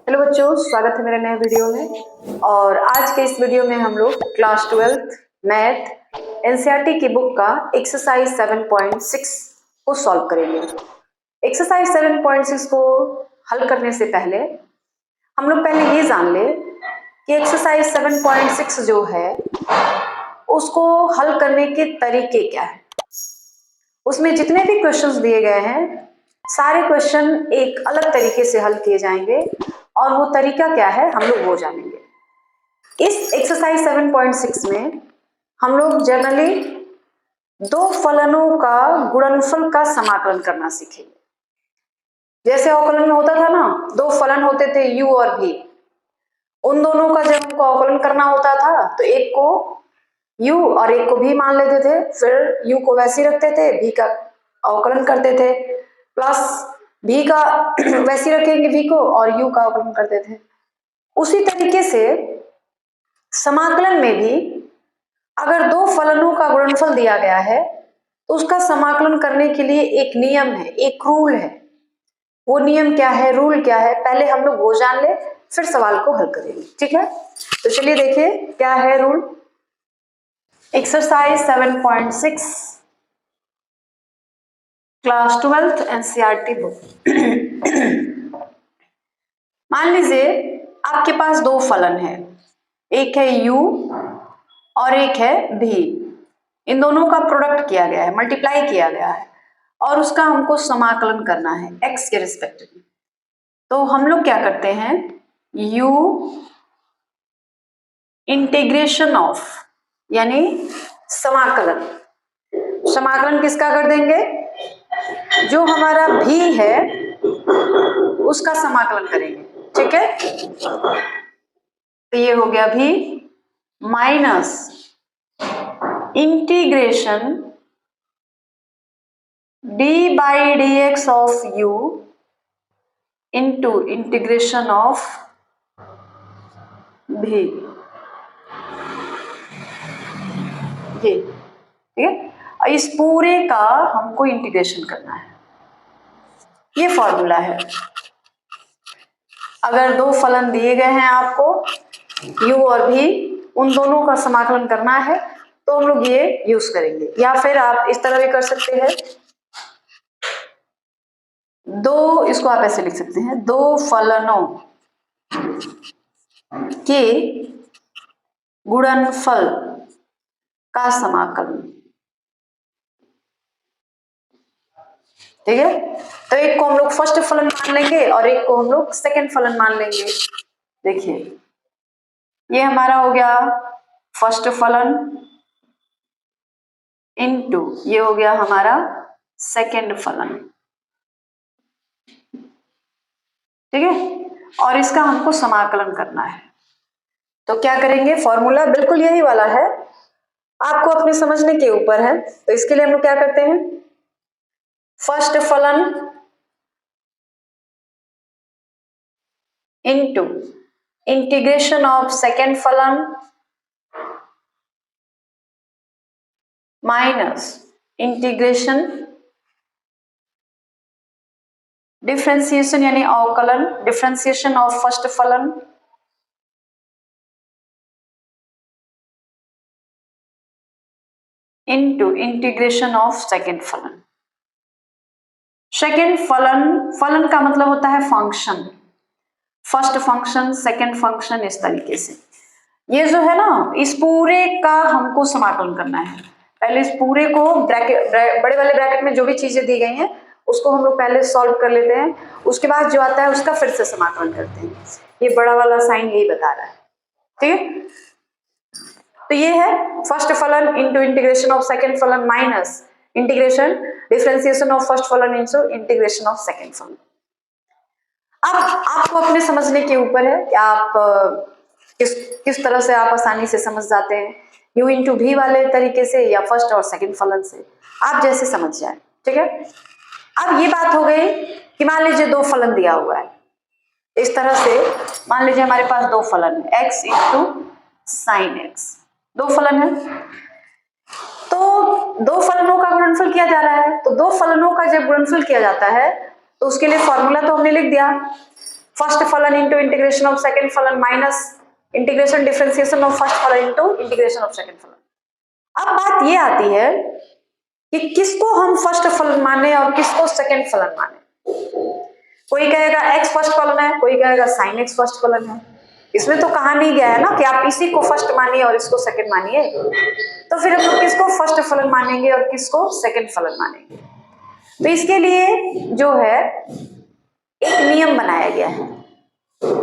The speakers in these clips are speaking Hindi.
हेलो बच्चों, स्वागत है मेरे नए वीडियो में। और आज के इस वीडियो में हम लोग क्लास 12 मैथ एनसीईआरटी की बुक का एक्सरसाइज 7.6 को सॉल्व करेंगे। एक्सरसाइज 7.6 को हल करने से पहले हम लोग पहले ये जान ले कि एक्सरसाइज 7.6 जो है उसको हल करने के तरीके क्या है। उसमें जितने भी क्वेश्चंस दिए गए हैं सारे क्वेश्चन एक अलग तरीके से हल किए जाएंगे और वो तरीका क्या है हम लोग वो जानेंगे। इस एक्सरसाइज 7.6 में हम लोग जनरली दो फलनों का गुणनफल का समाकलन करना सीखेंगे। जैसे अवकलन में होता था ना, दो फलन होते थे u और v, उन दोनों का जब हमको अवकलन करना होता था तो एक को u और एक को v मान लेते थे, फिर u को वैसे ही रखते थे, v का अवकलन करते थे, प्लस v का वैसे ही रखेंगे v को और u का अवकलन करते थे। उसी तरीके से समाकलन में भी अगर दो फलनों का गुणनफल दिया गया है तो उसका समाकलन करने के लिए एक नियम है, एक रूल है। वो नियम क्या है, रूल क्या है, पहले हम लोग वो जान ले, फिर सवाल को हल करेंगे। ठीक है, तो चलिए देखिए क्या है rule. Exercise 7.6 class 12 NCERT book. मान लीजिए आपके पास दो फलन है, एक है u और एक है v। इन दोनों का प्रोडक्ट किया गया है, मल्टीप्लाई किया गया है और उसका हमको समाकलन करना है x के रिस्पेक्ट में। तो हम लोग क्या करते हैं, u इंटीग्रेशन ऑफ यानी समाकलन, समाकलन किसका कर देंगे, जो हमारा v है उसका समाकलन करेंगे। ठीक है, तो ये हो गया v minus integration d by d x of u into integration of v। ये ठीक है, और इस पूरे का हमको इंटीग्रेशन करना है। ये फॉर्मूला है। अगर दो फलन दिए गए हैं आपको u और v, उन दोनों का समाकलन करना है तो हम लोग ये यूज करेंगे। या फिर आप इस तरह भी कर सकते हैं, दो, इसको आप ऐसे लिख सकते हैं, दो फलनों के गुणनफल का समाकलन। ठीक है, तो एक को हम लोग फर्स्ट फलन मान लेंगे और एक को हम लोग सेकंड फलन मान लेंगे। देखिए ये हमारा हो गया फर्स्ट फलन इनटू ये हो गया हमारा सेकंड फलन। ठीक है, और इसका हमको समाकलन करना है। तो क्या करेंगे, फॉर्मूला बिल्कुल यही वाला है, आपको अपने समझने के ऊपर है। तो इसके लिए हम लोग क्या करते हैं, फर्स्ट फलन इनटू इंटीग्रेशन ऑफ सेकंड फलन माइनस इंटीग्रेशन डिफरेंशिएशन यानी अवकलन, डिफरेंशिएशन ऑफ फर्स्ट फलन इनटू इंटीग्रेशन ऑफ सेकंड फलन। सेकंड फलन, फलन का मतलब होता है function, first function second function, इस तरीके से। ये जो है ना, इस पूरे का हमको समाकलन करना है। पहले इस पूरे को ब्रैकेट, बड़े वाले ब्रैकेट में जो भी चीजें दी गई हैं उसको हम लोग पहले सॉल्व कर लेते हैं, उसके बाद जो आता है उसका फिर से समाकलन करते हैं। ये बड़ा वाला साइन यही बता रहा है। ठीक है, तो ये है फर्स्ट फलन इनटू इंटीग्रेशन ऑफ सेकंड फलन minus integration differentiation of first फलन इनटू इंटीग्रेशन ऑफ सेकंड फलन। अब आपको अपने समझने के ऊपर है कि आप किस तरह से आप आसानी से समझ जाते हैं, u इंटू भी वाले तरीके से या फर्स्ट और सेकंड फलन से, आप जैसे समझ जाए। ठीक है, अब ये बात हो गई कि मान लीजिए दो फलन दिया हुआ है, इस तरह से मान लीजिए हमारे पास दो फलन है, x इंटू साइन x, दो फलन है। तो दो फलनों का गुणनफल किया जा रहा है, तो दो फलनों का जब गुणनफल किया जाता है तो उसके लिए फॉर्मूला तो हमने लिख दिया, फर्स्ट फलन इंटू इंटीग्रेशन ऑफ सेकेंड फलन minus integration differentiation of first फलन इंटू इंटीग्रेशन ऑफ सेकेंड फलन। अब बात ये आती है कि किसको हम फर्स्ट फलन माने और किसको सेकेंड फलन माने। कोई कहेगा x फर्स्ट फलन है, कोई कहेगा sin x फर्स्ट फलन है। इसमें तो कहा नहीं गया है ना कि आप इसी को फर्स्ट मानिए और इसको सेकंड मानिए। तो फिर हम लोग किसको फर्स्ट फलन मानेंगे और किसको सेकंड फलन मानेंगे। तो इसके लिए जो है एक नियम बनाया गया है,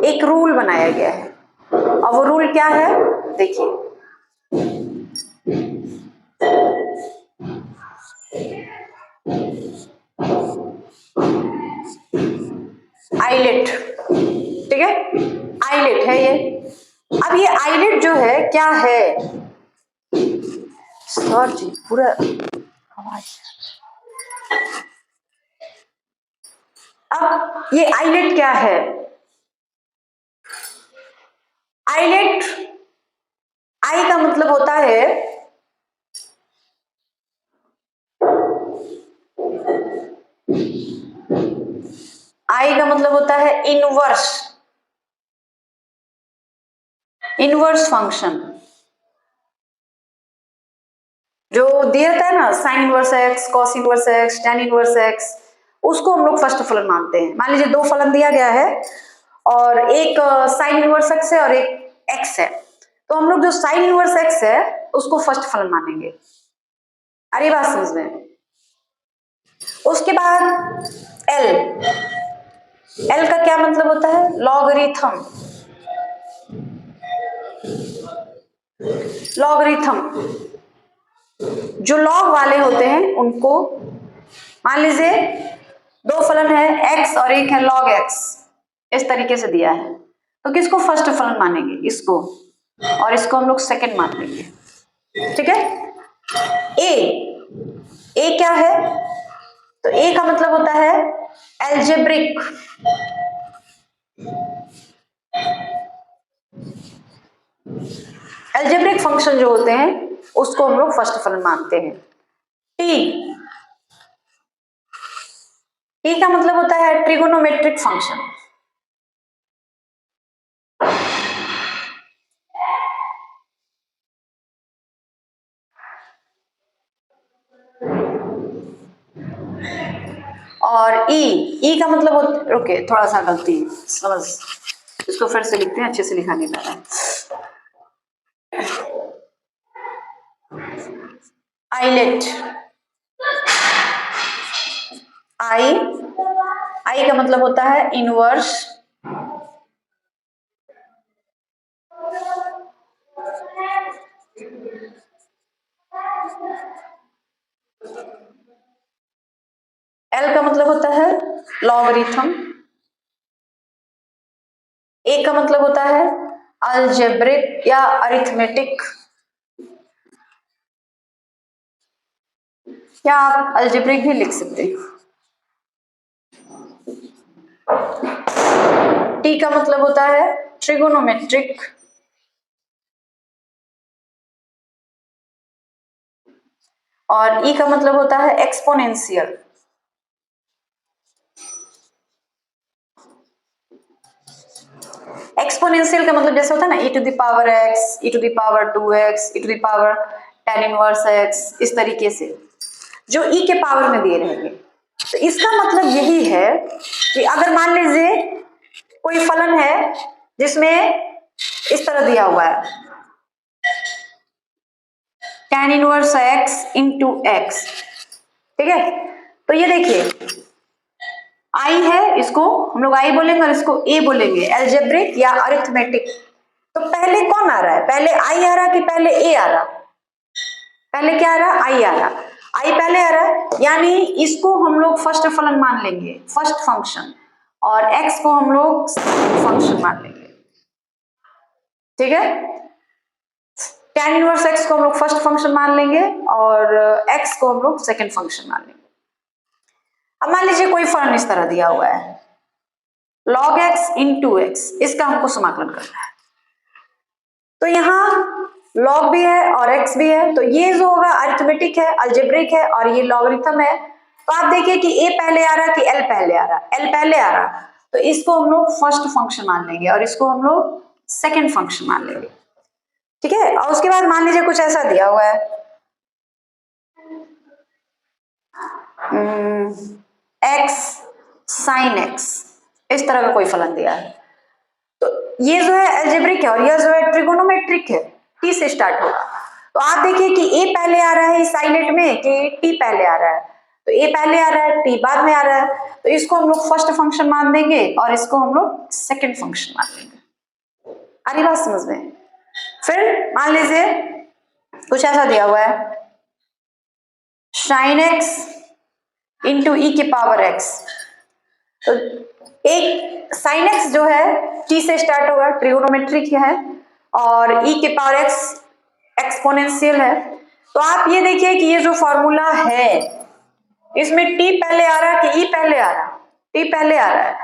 एक रूल बनाया गया है। और वो रूल क्या है देखिए, आइलेट, ठीक है, आइलेट है ये। अब ये आइलेट जो है क्या है, सर जी पूरा आवाज। अब ये आइलेट क्या है, आइलेट, आई का मतलब होता है आई का मतलब होता है इनवर्स, इनवर्स फंक्शन जो दिया था ना, sign inverse x, cos inverse x, tan inverse x, उसको हम लोग फर्स्ट फलन मानते हैं। मान लीजिए दो फलन दिया गया है और एक साइन इनवर्स एक्स है और एक एक्स है, तो हम लोग जो साइन इनवर्स एक्स है उसको फर्स्ट फलन मानेंगे। अरे बात समझ में। उसके बाद एल, एल का क्या मतलब होता है, लॉगरिथम, लॉगरिथम जो लॉग वाले होते हैं उनको, मान लीजिए दो फलन है x और एक है log x, इस तरीके से दिया है, तो किसको फर्स्ट फलन मानेंगे, इसको, और इसको हम लोग सेकंड मान लेंगे। ठीक है। ए क्या है, तो ए का मतलब होता है एल्जेब्रिक, एल्जेब्रिक फंक्शन जो होते हैं उसको हम लोग फर्स्ट फलन मानते हैं। टी, टी का मतलब होता है ट्रिगोनोमेट्रिक फंक्शन, और ई का मतलब ओके थोड़ा सा गलती समझ, इसको फिर से लिखते हैं, अच्छे से लिखा नहीं पा रहा। आइलेट, आई का मतलब होता है इनवर्स, एल का मतलब होता है लॉगरिथम, ए का मतलब होता है अलजेब्रिक या अरिथमेटिक, या आप अलजेब्रिक भी लिख सकते हैं। टी का मतलब होता है ट्रिगोनोमेट्रिक, और ई का मतलब होता है एक्सपोनेंशियल। एक्सपोनेंशियल का मतलब जैसे होता है ना e to the power x, e to the power 2x, e to the power tan inverse x, इस तरीके से जो e के पावर में दिए रहेंगे। तो इसका मतलब यही है कि अगर मान लीजिए कोई फलन है जिसमें इस तरह दिया हुआ है tan inverse x into x, ठीक है, तो ये देखिए आई है, इसको हम लोग आई बोलेंगे और इसको ए बोलेंगे, एल्जेब्रिक या अरिथमेटिक। तो पहले कौन आ रहा है, पहले आई आ रहा कि पहले ए आ रहा, पहले क्या आ रहा, आई आ रहा, आई पहले आ रहा है, यानी इसको हम लोग फर्स्ट फलन मान लेंगे, फर्स्ट फंक्शन, और एक्स को हम लोग सेकंड फंक्शन मान लेंगे। ठीक है, tan इनवर्स एक्स को हम लोग फर्स्ट फंक्शन मान लेंगे और एक्स को हम लोग सेकंड फंक्शन मान लेंगे। अब मान लीजिए कोई फलन इस तरह दिया हुआ है log x इंटू x, इसका हमको समाकलन करना है। तो यहाँ log भी है और x भी है, तो ये जो होगा अरिथमेटिक है, अलजेब्रिक है, और ये लॉगरिथम है। तो आप देखिए कि a पहले आ रहा कि l पहले आ रहा, l पहले आ रहा, तो इसको हम लोग फर्स्ट फंक्शन मान लेंगे और इसको हम लोग सेकेंड फंक्शन मान लेंगे, ठीक है। और उसके बाद मान लीजिए कुछ ऐसा दिया हुआ है एक्स साइन एक्स, इस तरह का कोई फलन दिया है। तो ये जो है अलजेब्रिक है और यह जो है ट्रिगोनोमेट्रिक है, टी से स्टार्ट होगा। तो आप देखिए कि ए पहले आ रहा है इस साइलेट में कि टी पहले आ रहा है, तो ए पहले आ रहा है टी बाद में आ रहा है, तो इसको हम लोग फर्स्ट फंक्शन मान देंगे और इसको हम लोग सेकेंड फंक्शन मान देंगे। आ रही बात समझ में? फिर मान लीजिए कुछ ऐसा दिया हुआ है साइन एक्स इंटू ई के पावर एक्स। तो एक साइन एक्स जो है टी से स्टार्ट होगा, ट्रिगोनोमेट्रिक है, और ई के पावर एक्स एक्सपोनेंशियल है। तो आप ये देखिए कि ये जो फॉर्मूला है इसमें टी पहले आ रहा है कि ई पहले आ रहा है? टी पहले आ रहा है।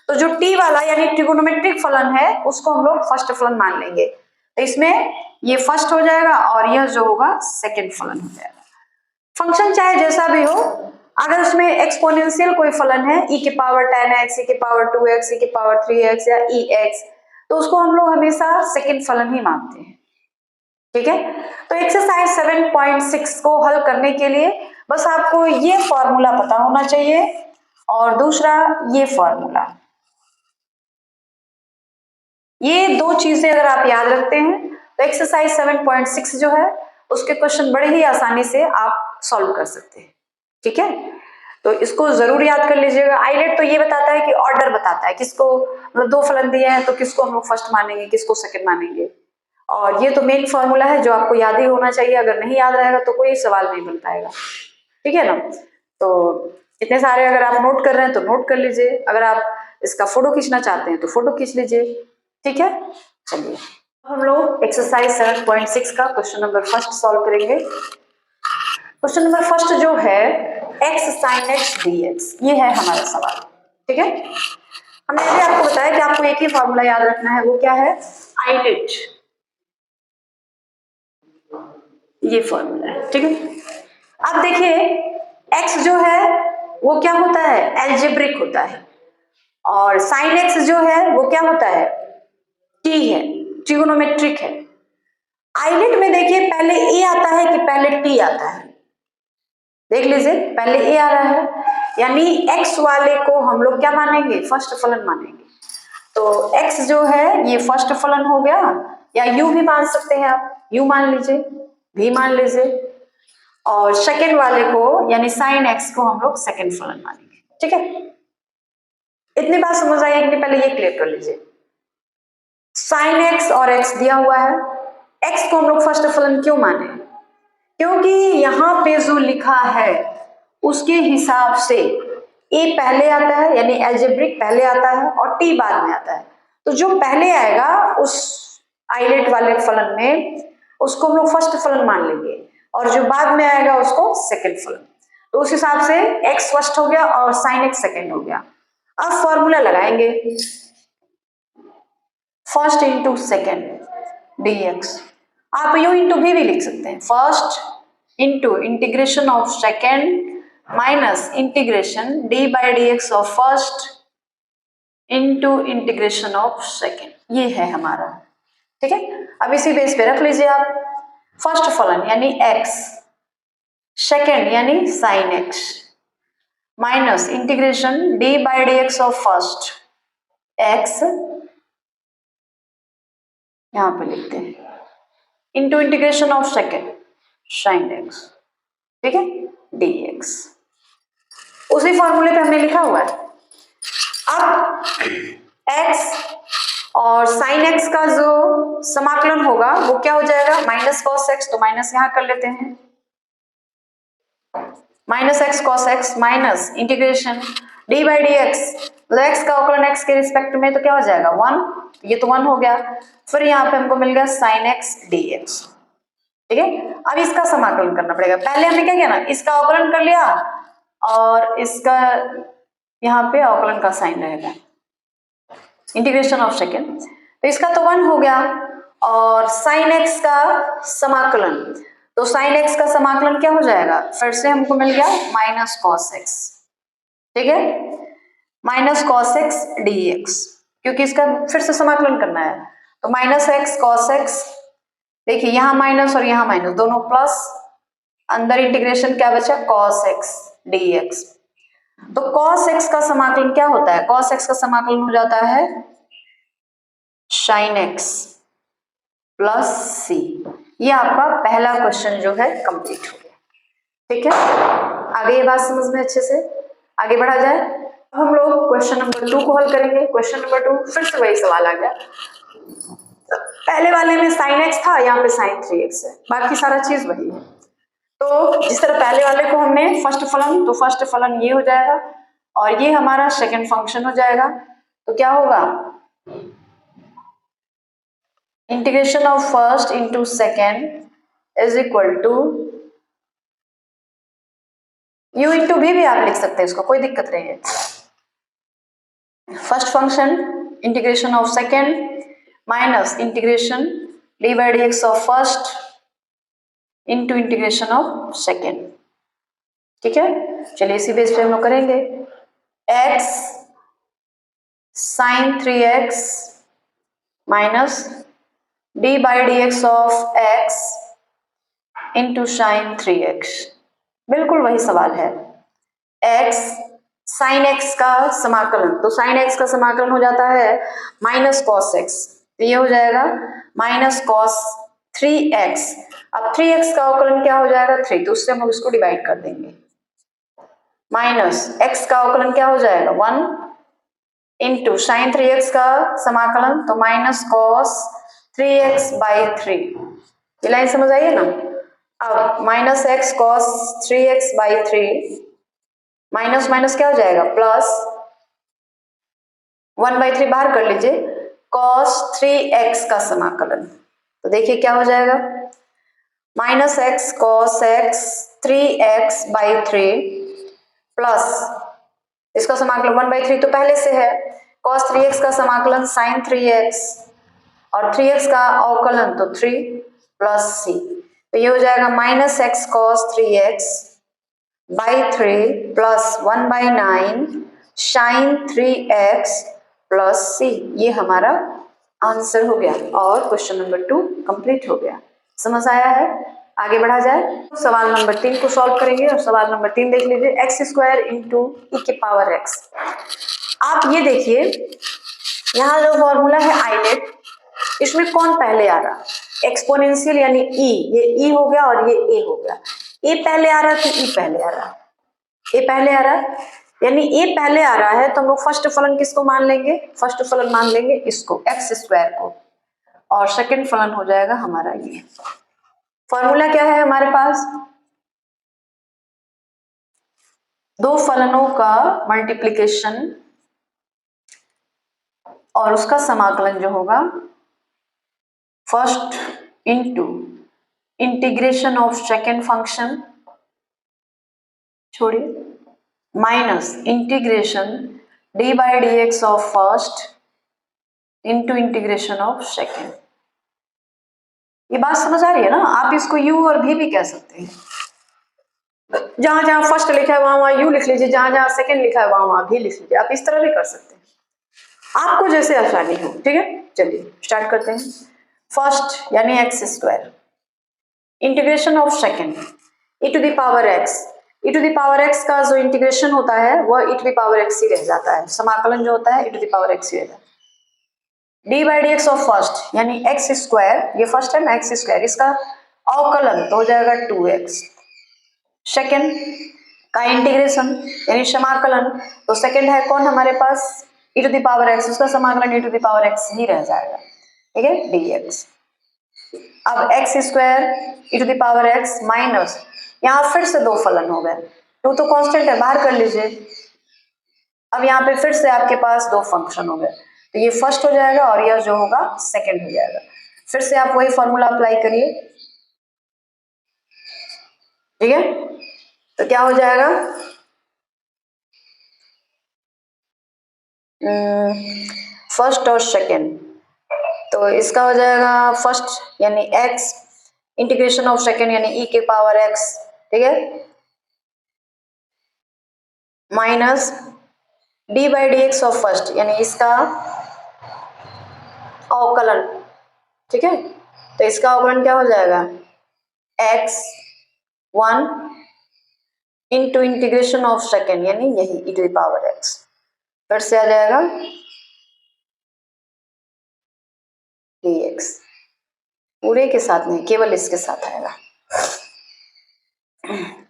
तो जो टी वाला यानी ट्रिगोनोमेट्रिक फलन है उसको हम लोग फर्स्ट फलन मान लेंगे। तो इसमें ये फर्स्ट हो जाएगा और यह जो होगा सेकेंड फलन हो जाएगा। फंक्शन चाहे जैसा भी हो, अगर उसमें एक्सपोनेंशियल कोई फलन है e के पावर 10x, e के पावर 2x, e के पावर 3x या ex, तो उसको हम लोग हमेशा सेकेंड फलन ही मानते हैं, ठीक है। तो एक्सरसाइज 7.6 को हल करने के लिए बस आपको ये फॉर्मूला पता होना चाहिए और दूसरा ये फॉर्मूला, ये दो चीजें अगर आप याद रखते हैं तो एक्सरसाइज 7.6 जो है उसके क्वेश्चन बड़े ही आसानी से आप सॉल्व कर सकते हैं, ठीक है। तो इसको जरूर याद कर लीजिएगा। आइलेट तो ये बताता है कि ऑर्डर बताता है किसको, मतलब दो फलन दिए हैं तो किसको हम लोग फर्स्ट मानेंगे किसको सेकंड मानेंगे, और ये तो मेन फॉर्मूला है जो आपको याद ही होना चाहिए। अगर नहीं याद रहेगा तो कोई सवाल नहीं बन पाएगा, ठीक है ना। तो इतने सारे अगर आप नोट कर रहे हैं तो नोट कर लीजिए, अगर आप इसका फोटो खींचना चाहते हैं तो फोटो खींच लीजिए, ठीक है। चलिए हम लोग एक्सरसाइज 7.6 का क्वेश्चन नंबर फर्स्ट सॉल्व करेंगे। क्वेश्चन नंबर फर्स्ट जो है x sin x dx, ये है हमारा सवाल, ठीक है। हमने भी आपको बताया कि आपको एक ही फॉर्मूला याद रखना है, वो क्या है, आइलेट, ये फॉर्मूला है, ठीक है। अब देखिए x जो है वो क्या होता है, एल्जेब्रिक होता है, और sin x जो है वो क्या होता है, t है, ट्रिगोनोमेट्रिक है। आइलेट में देखिए पहले ए आता है कि पहले टी आता है, देख लीजिए पहले ए आ रहा है, यानी x वाले को हम लोग क्या मानेंगे, फर्स्ट फलन मानेंगे। तो x जो है ये फर्स्ट फलन हो गया, या u भी मान सकते हैं आप, u मान लीजिए, v मान लीजिए, और सेकेंड वाले को यानी साइन x को हम लोग सेकेंड फलन मानेंगे, ठीक है। इतनी बात समझ आई कि पहले ये क्लियर कर लीजिए। साइन x और x दिया हुआ है, x को हम लोग फर्स्ट फलन क्यों माने, क्योंकि यहां पे जो लिखा है उसके हिसाब से a पहले आता है यानी एल्जेब्रिक पहले आता है और t बाद में आता है। तो जो पहले आएगा उस आइलेट वाले फलन में उसको हम लोग फर्स्ट फलन मान लेंगे और जो बाद में आएगा उसको सेकंड फलन। तो उस हिसाब से x फर्स्ट हो गया और साइन x सेकंड हो गया। अब फॉर्मूला लगाएंगे, फर्स्ट इंटू सेकेंड dx, आप u इंटू भी लिख सकते हैं, first into integration of second minus integration d by d x of first into integration of second, ये है हमारा, ठीक है। अब इसी बेस पे रख लीजिए आप, फर्स्ट फलन यानी x, सेकेंड यानी sine x, minus integration d by d x of first x, यहां पे लिखते हैं, into integration of second sine x, ठीक है, dx। उसी फॉर्मूले पे हमने लिखा हुआ है। अब x और साइन x का जो समाकलन होगा वो क्या हो जाएगा, माइनस कॉस x, तो माइनस यहां कर लेते हैं, minus x cos x minus integration d by d x, x का अवकलन x के रिस्पेक्ट में तो क्या हो जाएगा 1, ये तो 1 हो गया। फिर यहाँ पे हमको मिल गया साइन एक्स डी एक्स, ठीक है। अब इसका समाकलन करना पड़ेगा, पहले हमने क्या किया ना, इसका अवकलन कर लिया और इसका यहाँ पे अवकलन का साइन रहेगा, इंटीग्रेशन ऑफ सेकेंड, तो इसका तो 1 हो गया, और साइन एक्स का समाकलन, तो साइन एक्स का समाकलन क्या हो जाएगा, फिर से हमको मिल गया माइनस कॉस एक्स, ठीक है, minus cos x D x, क्योंकि इसका फिर से समाकलन करना है। तो माइनस एक्स कॉस एक्स, देखिए यहाँ माइनस और यहाँ माइनस दोनों प्लस, अंदर इंटीग्रेशन क्या बचा, कॉस एक्स डी एक्स। तो कॉस एक्स का समाकलन क्या होता है, कॉस एक्स का समाकलन हो जाता है साइन एक्स प्लस सी। ये आपका पहला क्वेश्चन जो है कंप्लीट हो गया। ठीक है, आगे ये बात समझ में अच्छे से आगे बढ़ा जाए। अब हम लोग क्वेश्चन नंबर 2 को हल करेंगे। क्वेश्चन नंबर 2 फिर से वही सवाल आ गया। पहले वाले में साइन एक्स था, यहाँ पे साइन 3x है, बाकी सारा चीज वही है। तो जिस तरह पहले वाले को हमने फर्स्ट फलन, तो फर्स्ट फलन ये हो जाएगा और ये हमारा सेकंड फंक्शन हो जाएगा। तो क्या होगा, integration of first into second is equal to u into भी आप लिख सकते हैं, इसको कोई दिक्कत नहीं है। First function integration of second minus integration d by d x of first into integration of second. ठीक है, चलिए इसी बेस पे हम लोग करेंगे। x sine 3x minus d by d x of x into sine 3x, बिल्कुल वही सवाल है। x साइन x का समाकलन, तो साइन x का समाकलन हो जाता है माइनस कॉस x, तो ये हो जाएगा माइनस कॉस 3x। अब 3x का अवकलन क्या हो जाएगा, 3, तो उससे हम लोग इसको डिवाइड कर देंगे। माइनस x का अवकलन क्या हो जाएगा 1 इंटू साइन 3x का समाकलन, तो माइनस कॉस 3x बाई 3। ये लाइन समझ आई है ना। अब minus x cos 3x by 3 minus minus क्या हो जाएगा प्लस 1/3 बाहर कर लीजिए, कॉस 3x का समाकलन, तो देखिए क्या हो जाएगा minus x cos x 3x by 3 plus इसका समाकलन 1/3 तो पहले से है, cos 3x का समाकलन sin 3x और 3x का अवकलन तो 3 प्लस c, तो ये हो जाएगा minus x cos 3x by 3 plus 1/9 sin 3x plus c। ये हमारा आंसर हो गया और क्वेश्चन नंबर 2 कंप्लीट हो गया। समझ आया है, आगे बढ़ा जाए। सवाल नंबर 3 को सॉल्व करेंगे और सवाल नंबर 3 देख लीजिए, एक्स स्क्वायर इंटू ई के पावर एक्स। आप ये देखिए यहाँ जो फॉर्मूला है आइलेट, इसमें कौन पहले आ रहा, एक्सपोनेंशियल यानी ई, ये ई हो गया और ये ए हो गया। ए पहले आ रहा है तो ई पहले आ रहा है, ए पहले आ रहा है यानी ए पहले आ रहा है, तो हम लोग फर्स्ट फलन किसको मान लेंगे, फर्स्ट फलन मान लेंगे इसको एक्स स्क्वायर को, और सेकंड फलन हो जाएगा हमारा ये। फॉर्मूला क्या है हमारे पास, दो फलनों का मल्टीप्लिकेशन और उसका समाकलन जो होगा first into integration of second function छोड़िए minus integration d by d x of first into integration of second. ये बात समझ आ रही है ना। आप इसको यू और भी कह सकते हैं, जहां जहां फर्स्ट लिखा है वहां वहां यू लिख लीजिए, जहां जहां सेकंड लिखा है वहां वहां भी लिख लीजिए, आप इस तरह भी कर सकते हैं, आपको जैसे आसानी हो। ठीक है, चलिए स्टार्ट करते हैं। फर्स्ट यानी x square integration of second e to the power x, e to the power x का जो इंटीग्रेशन होता है वह e to the power x ही रह जाता है, समाकलन जो होता है e to the power x ही रहता है। D by d x of first यानी एक्स स्क्वायर, ये फर्स्ट है ना एक्स स्क्वायर, इसका अवकलन तो हो जाएगा 2x। सेकेंड का इंटीग्रेशन यानी समाकलन, तो सेकेंड है कौन हमारे पास e to the power x, उसका समाकलन e to the power x ही रह जाएगा। ठीक है, dx। अब x square e to the power x minus, यहाँ फिर से दो फलन हो गए, 2 तो कांस्टेंट है बाहर कर लीजिए। अब यहाँ पे फिर से आपके पास दो फंक्शन हो गए, तो ये फर्स्ट हो जाएगा और यह जो होगा सेकेंड हो जाएगा। फिर से आप वही फॉर्मूला अप्लाई करिए। ठीक है, तो क्या हो जाएगा फर्स्ट और सेकेंड, तो इसका हो जाएगा फर्स्ट यानी x इंटीग्रेशन ऑफ सेकेंड यानी e के पावर x। ठीक है, minus d by d x of first यानी इसका अवकलन, ठीक है। तो इसका अवकलन क्या हो जाएगा, x one into integration of second यानी यही ई टू पावर एक्स, फिर से आ जाएगा डी एक्स, पूरे के साथ नहीं केवल इसके साथ आएगा।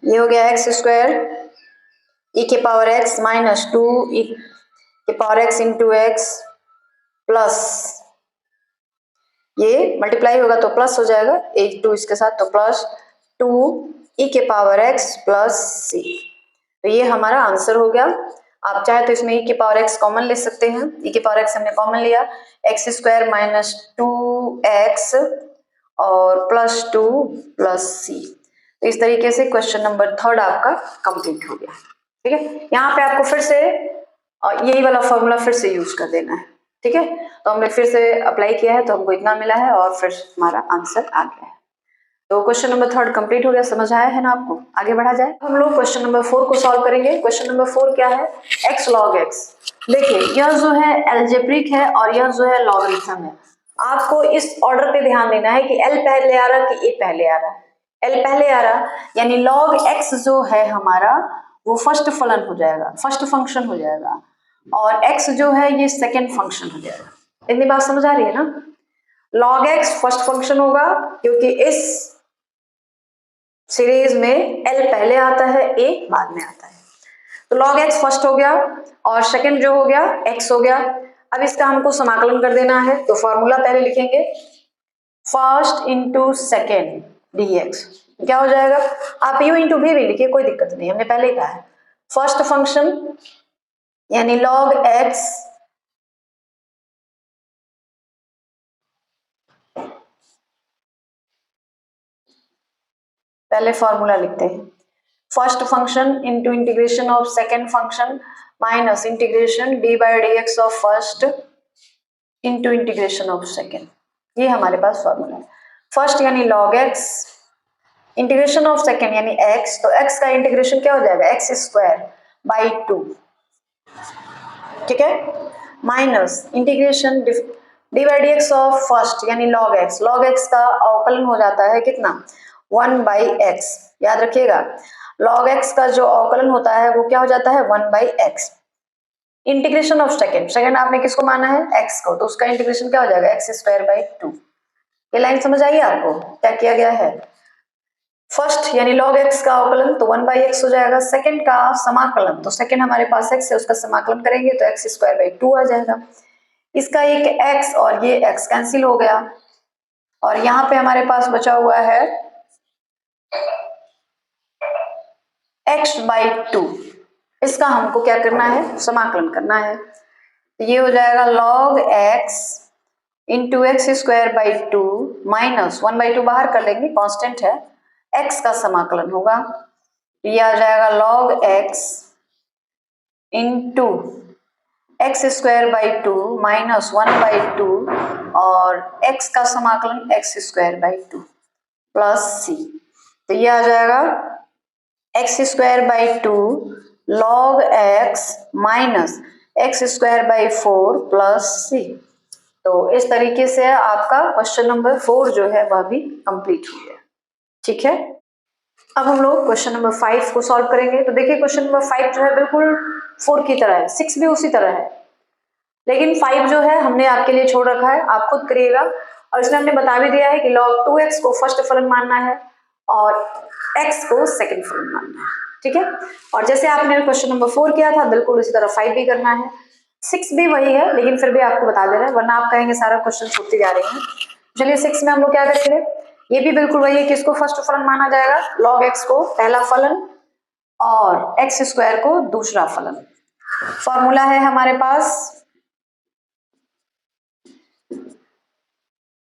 ये हो गया एक्स स्क्वायर ई के पावर एक्स माइनस 2 ई के power x into x plus, ये मल्टीप्लाई होगा तो प्लस हो जाएगा, एक 2 इसके साथ तो प्लस 2 ई के पावर एक्स प्लस सी। तो ये हमारा आंसर हो गया। आप चाहे तो इसमें ई के पावर एक्स कॉमन ले सकते हैं, ई के पावर एक्स हमने कॉमन लिया, एक्स स्क्वायर माइनस 2x और प्लस 2 प्लस सी। तो इस तरीके से क्वेश्चन नंबर 3 आपका कंप्लीट हो गया, ठीक है। यहाँ पे आपको फिर से यही वाला फॉर्मूला फिर से यूज कर देना है, ठीक है। तो हमने फिर से अप्लाई किया है तो हमको इतना मिला है और फिर हमारा आंसर आ गया है। तो क्वेश्चन नंबर 3 कंप्लीट हो गया, समझ आया है ना आपको। आगे बढ़ा जाए, हम लोग क्वेश्चन नंबर 4 को सॉल्व करेंगे। क्वेश्चन नंबर 4 क्या है, x log x। देखिए यह जो है एल्जेब्रिक है और यह जो है लॉगरिथम है। आपको इस ऑर्डर पे ध्यान देना है कि l पहले आ रहा कि a पहले आ रहा है। l पहले आ रहा यानी log x जो है हमारा वो फर्स्ट फलन हो जाएगा, फर्स्ट फंक्शन हो जाएगा, और x जो है ये सेकेंड फंक्शन हो जाएगा। इतनी बात समझ आ रही है ना। log x फर्स्ट फंक्शन होगा क्योंकि इस सीरीज में l पहले आता है a बाद में आता है, तो log x फर्स्ट हो गया और सेकंड जो हो गया x हो गया। अब इसका हमको समाकलन कर देना है तो फॉर्मूला पहले लिखेंगे, फर्स्ट इंटू सेकेंड dx क्या हो जाएगा, आप u इंटू भी लिखिए कोई दिक्कत नहीं, हमने पहले कहा है फर्स्ट फंक्शन यानी log x पहले फॉर्मूला लिखते हैं, first function into integration of second function minus integration d by d x of first into integration of second. ये हमारे पास फॉर्मूला है। फर्स्ट यानी log x, integration of second यानी x, तो x का इंटीग्रेशन क्या हो जाएगा एक्स स्क्वायर बाई 2, ठीक है, minus integration d by d x of first यानी log x, log x का अवकलन हो जाता है कितना 1 बाई एक्स। याद रखिएगा log x का जो अवकलन होता है वो क्या हो जाता है 1 by x. Integration of second, second आपने किसको माना है x को, तो उसका इंटीग्रेशन क्या हो जाएगा एक्स स्क्वायर बाई 2। ये लाइन समझ आई आपको क्या किया गया है। फर्स्ट यानी log x का अवकलन तो 1 बाई एक्स हो जाएगा, सेकेंड का समाकलन तो सेकेंड हमारे पास x है उसका समाकलन करेंगे तो एक्स स्क्वायर बाई 2 आ जाएगा। इसका एक x और ये x कैंसिल हो गया और यहाँ पे हमारे पास बचा हुआ है x बाई 2, इसका हमको क्या करना है समाकलन करना है। तो ये हो जाएगा log x into x square by 2 minus 1 by 2 बाहर कर लेंगे कांस्टेंट है, x का समाकलन होगा, ये आ जाएगा log x into x square by 2 minus 1 by 2 और x का समाकलन एक्स स्क्वायर बाई 2 प्लस सी। तो ये आ जाएगा x square by 2 log x minus x square by 4 plus सी। तो इस तरीके से आपका क्वेश्चन नंबर 4 जो है वह भी कंप्लीट हो गया, ठीक है। अब हम लोग क्वेश्चन नंबर 5 को सॉल्व करेंगे। तो देखिए क्वेश्चन नंबर 5 जो है बिल्कुल 4 की तरह है, 6 भी उसी तरह है, लेकिन 5 जो है हमने आपके लिए छोड़ रखा है, आप खुद करिएगा। और इसमें हमने बता भी दिया है कि log 2x को फर्स्ट फलन मानना है और x को सेकंड फलन मानना है, ठीक है। और जैसे आपने क्वेश्चन नंबर 4 किया था बिल्कुल उसी तरह 5 भी करना है, 6 भी वही है लेकिन फिर भी आपको बता दे रहे हैं वरना आप कहेंगे सारा क्वेश्चन छूटते जा रहे हैं। चलिए 6 में हम लोग क्या करेंगे, ये भी बिल्कुल वही है कि इसको फर्स्ट फलन माना जाएगा, log x को पहला फलन और एक्स स्क्वायर को दूसरा फलन। फॉर्मूला है हमारे पास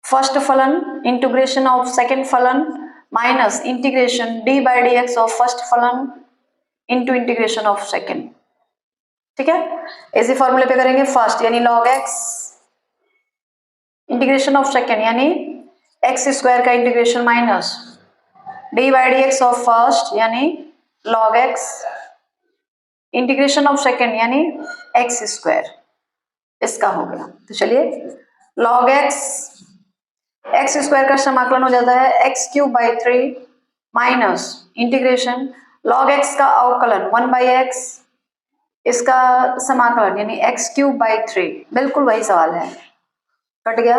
फर्स्ट फलन इंटीग्रेशन ऑफ सेकेंड फलन minus integration d by d x of first फलन इंटू इंटीग्रेशन ऑफ सेकेंड, ठीक है। इसी फॉर्मूले पे करेंगे, फर्स्ट यानी log x integration of second यानी एक्स स्क्वायर का integration minus d by d x of first यानी log x integration of second यानी एक्स स्क्वायर, इसका हो गया। तो चलिए लॉग एक्स स्क्वायर का समाकलन हो जाता है x cube by 3 minus integration log x का अवकलन 1/x, इसका समाकलन यानी एक्स क्यूब बाई 3, बिल्कुल वही सवाल है, कट गया।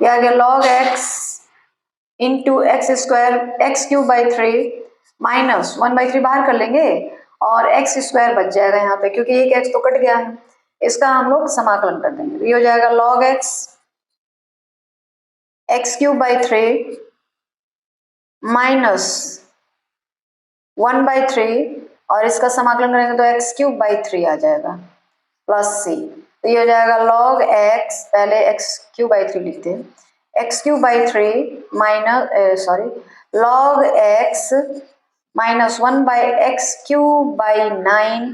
ये आ गया log x into x square x cube by 3 minus 1/3 बाहर कर लेंगे और एक्स स्क्वायर बच जाएगा यहाँ पे, क्योंकि एक एक्स तो कट गया है, इसका हम लोग समाकलन कर देंगे। ये हो जाएगा log x cube by 3 minus 1/3 और इसका समाकलन करेंगे तो एक्स क्यूब बाई 3 आ जाएगा प्लस सी। तो ये हो जाएगा लॉग एक्स, पहले एक्स क्यूब बाई 3 लिखते हैं, x cube by 3 minus log x minus 1/x cube by 9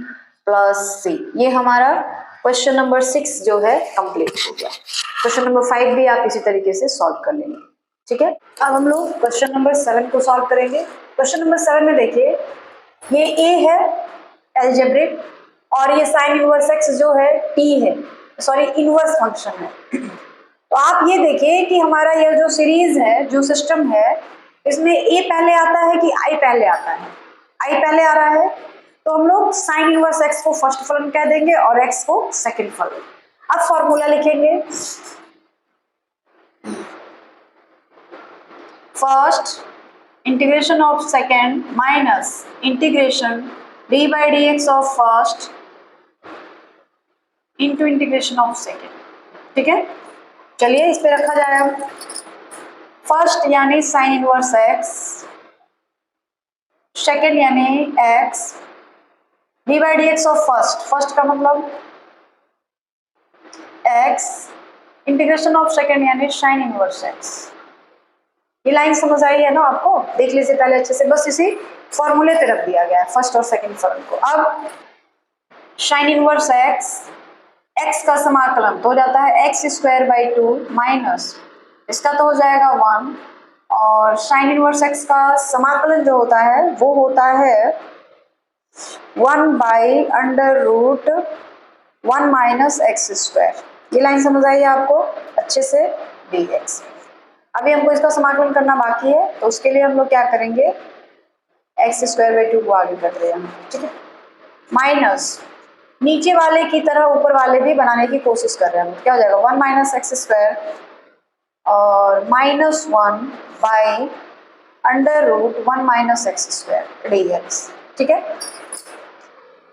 plus c. ये हमारा क्वेश्चन नंबर 6 जो है कंप्लीट हो गया। क्वेश्चन नंबर 5 भी आप इसी तरीके से सॉल्व कर लेंगे, ठीक है। अब हम लोग क्वेश्चन नंबर 7 को सॉल्व करेंगे। क्वेश्चन नंबर 7 में देखिए, ये ए है एल्जेब्रिक और ये साइन इनवर्स एक्स जो है टी है, सॉरी इनवर्स फंक्शन है। तो आप ये देखिए कि हमारा ये जो सीरीज है, जो सिस्टम है, इसमें ए पहले आता है कि आई पहले आता है? आई पहले आ रहा है, तो हम लोग साइन इनवर्स एक्स को फर्स्ट फलन कह देंगे और एक्स को सेकंड फलन। अब फॉर्मूला लिखेंगे, first integration of second minus integration d by d x of first into integration of second, ठीक है। चलिए इस पे रखा जाएगा फर्स्ट यानी साइन इनवर्स एक्स, सेकेंड यानी x, D by d x of first, first का मतलब एक्स, इंटीग्रेशन ऑफ सेकेंड यानी साइन इनवर्स एक्स। ये लाइन समझ आई है ना आपको? देख लीजिए पहले अच्छे से, बस इसी फॉर्मूले पे रख दिया गया है फर्स्ट और सेकंड फलन को। अब साइन इनवर्स एक्स का समाकलन तो हो जाता है एक्स स्क्वायर बाई 2 माइनस इसका तो हो जाएगा 1 और साइन इनवर्स एक्स का समाकलन जो होता है वो होता है 1 by under root 1 minus x square. ये लाइन समझ आई है आपको अच्छे से? D x. अभी हमको इसका समाकलन करना बाकी है, तो उसके लिए हम लोग क्या करेंगे, एक्स स्क्वायर बाई 2 को आगे कर रहे हैं, ठीक है, माइनस नीचे वाले की तरह ऊपर वाले भी बनाने की कोशिश कर रहे हैं। क्या हो जाएगा 1 माइनस एक्स स्क्वायर और minus 1 by under root 1 minus x square d x, ठीक है।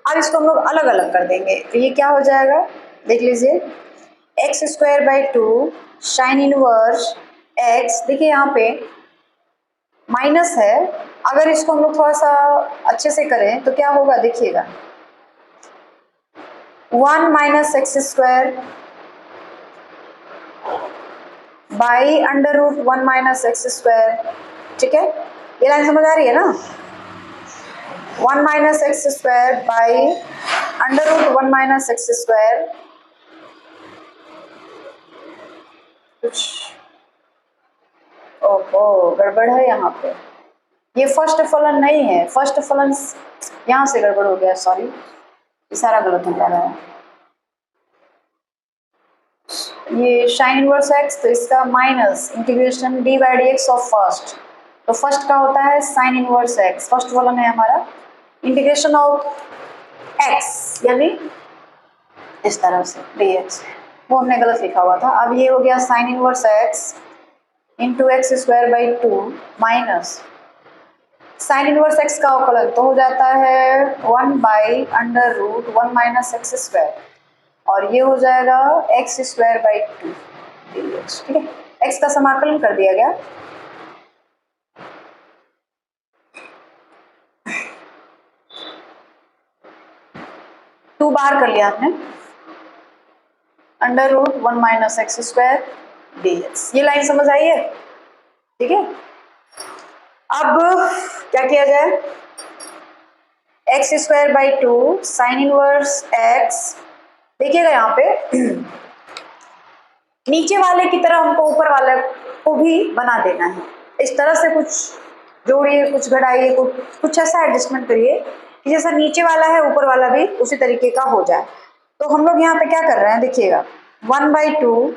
अब इसको हम लोग अलग अलग कर देंगे, तो ये क्या हो जाएगा देख लीजिए, x square by 2 sine inverse x, देखिए यहाँ पे माइनस है, अगर इसको हम लोग थोड़ा सा अच्छे से करें तो क्या होगा देखिएगा, 1 minus x square by under root 1 minus x square, ठीक है। ये लाइन समझ आ रही है ना? 1 minus x square by under root 1 minus x square, कुछ ओहो गड़बड़ है यहाँ पे, ये फर्स्ट फलन नहीं है, फर्स्ट फलन यहाँ से गड़बड़ हो गया, सॉरी सारा गलत हो जा रहा है। ये साइन इनवर्स एक्स, तो इसका minus integration d by d x of first, तो फर्स्ट का होता है साइन इनवर्स एक्स, फर्स्ट फलन है हमारा, इंटीग्रेशन ऑफ एक्स यानी इस तरह से डी एक्स, वो हमने गलत लिखा हुआ था। अब ये हो गया sine inverse x into x square by 2 minus sine inverse x का अवकलन तो हो जाता है 1 by under root 1 minus x square और ये हो जाएगा x square by 2 d x, ठीक है। एक्स का समाकलन कर दिया गया, टू बाहर कर लिया आपने, under root 1 minus x square d x. ये लाइन समझ आई है, ठीक है। अब क्या किया जाए, x square by 2 sine inverse x, देखिएगा यहाँ पे नीचे वाले की तरह हमको ऊपर वाले को भी बना देना है, इस तरह से कुछ जोड़िए, कुछ घटाइए, कुछ ऐसा एडजस्टमेंट करिए कि जैसा नीचे वाला है ऊपर वाला भी उसी तरीके का हो जाए। तो हम लोग यहाँ पे क्या कर रहे हैं देखिएगा, 1/2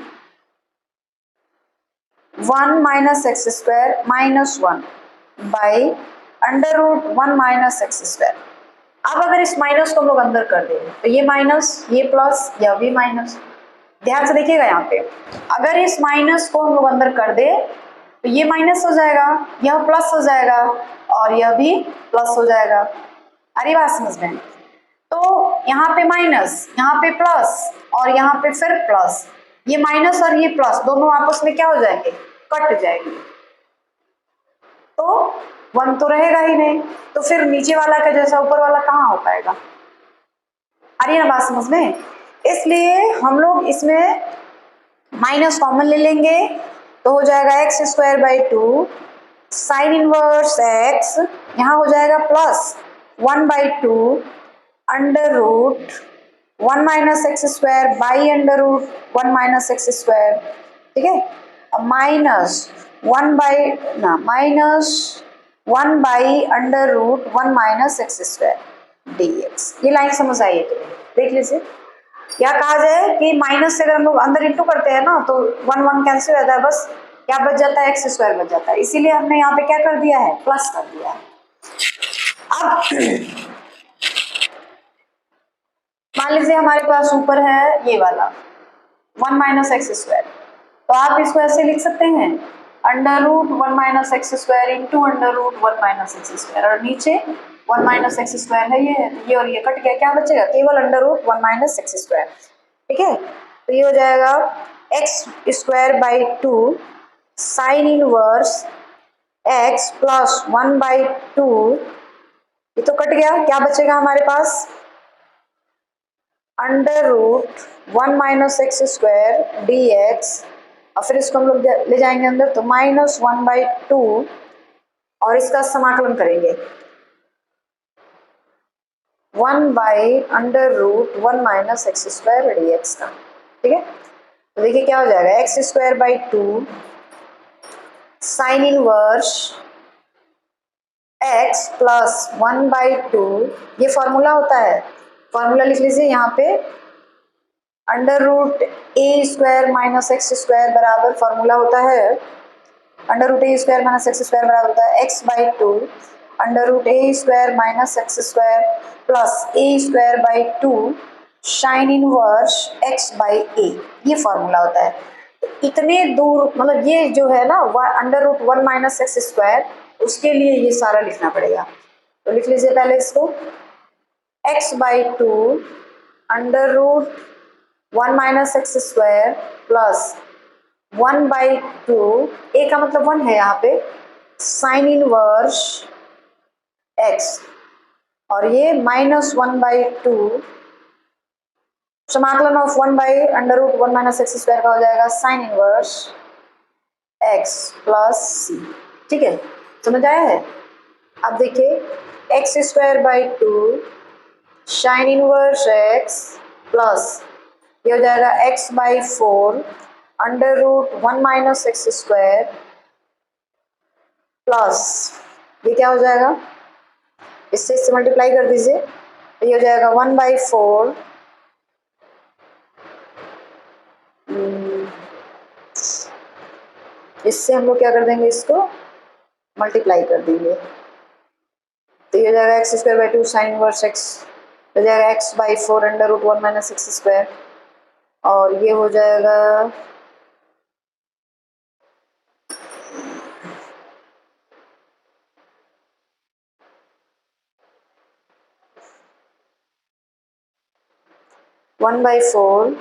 1 minus x square minus 1 by under root 1 minus x square. अब अगर इस माइनस को हम लोग अंदर कर दें तो ये माइनस, ये प्लस, या भी माइनस। ध्यान से देखिएगा यहाँ पे, अगर इस माइनस को हम लोग अंदर कर दे तो ये माइनस हो जाएगा, यह प्लस हो जाएगा और यह भी प्लस हो जाएगा। अरे बात समझ में? तो यहाँ पे माइनस, यहाँ पे प्लस और यहाँ पे फिर प्लस, ये माइनस और ये प्लस दोनों आपस में क्या हो जाएंगे, कट जाएंगे। तो 1 तो रहेगा ही नहीं, तो फिर नीचे वाला का जैसा ऊपर वाला कहाँ हो पाएगा। आ रही है ना बात समझ में? इसलिए हम लोग इसमें माइनस कॉमन ले लेंगे तो हो जाएगा x square by 2 sine inverse x, यहाँ हो जाएगा plus 1/2 under root 1 minus x square by under root 1 minus x square. ठीक है, minus 1 by under root 1 minus x square d x. ये लाइन समझ आई है तो देख लीजिए। क्या कहा जाए कि माइनस से अगर हम लोग अंदर इंटू करते हैं ना तो 1 1 कैंसिल हो जाता है, बस क्या बच जाता है, एक्स स्क्वायर बच जाता है। इसीलिए हमने यहाँ पे क्या कर दिया है, प्लस कर दिया है। अब मान लीजिए हमारे पास ऊपर है ये वाला 1 माइनस एक्स स्क्वायर, तो आप इसको ऐसे लिख सकते हैं under root 1 minus x square into under root 1 minus x square, और नीचे 1 माइनस एक्स स्क्वायर है ये और ये कट गया, क्या बचेगा, केवल under root 1 minus x square. ठीक है, तो ये हो जाएगा x square by 2 sine inverse x plus 1/2, ये तो कट गया, क्या बचेगा हमारे पास, under root 1 minus x square d x, और फिर इसको हम लोग ले जाएंगे अंदर तो माइनस 1/2 और इसका समाकलन करेंगे 1 by under root 1 minus x square d x का। ठीक है, तो देखिए क्या हो जाएगा, x square by 2 sine inverse x plus 1/2, ये फॉर्मूला होता है, फॉर्मूला लिख लीजिए यहाँ पे, under root a square minus x square बराबर फॉर्मूला होता है, under root a square minus x square बराबर होता है x/2 under root a square minus x square plus a square by 2 sine inverse x by a, ये फॉर्मूला होता है। इतने दूर मतलब ये जो है ना under root 1 minus x square, उसके लिए ये सारा लिखना पड़ेगा। तो लिख लीजिए पहले इसको, x/2 under root 1 minus x square plus 1/2, a का मतलब 1 है यहाँ पे, साइन इनवर्स x, और ये माइनस 1/2 समाकलन of 1 by under root 1 minus x square का हो जाएगा sine inverse x plus c. ठीक है, समझ आया है? अब देखिए x square by 2 sine inverse x plus ये हो जाएगा x/4 under root 1 minus x square plus ये क्या हो जाएगा, इससे मल्टीप्लाई कर दीजिए तो ये हो जाएगा 1/4 इससे हम लोग क्या कर देंगे, इसको मल्टीप्लाई कर देंगे तो ये हो जाएगा x square by 2 sine inverse x, हो जाएगा x/4 under root 1 minus x square, और ये हो जाएगा 1/4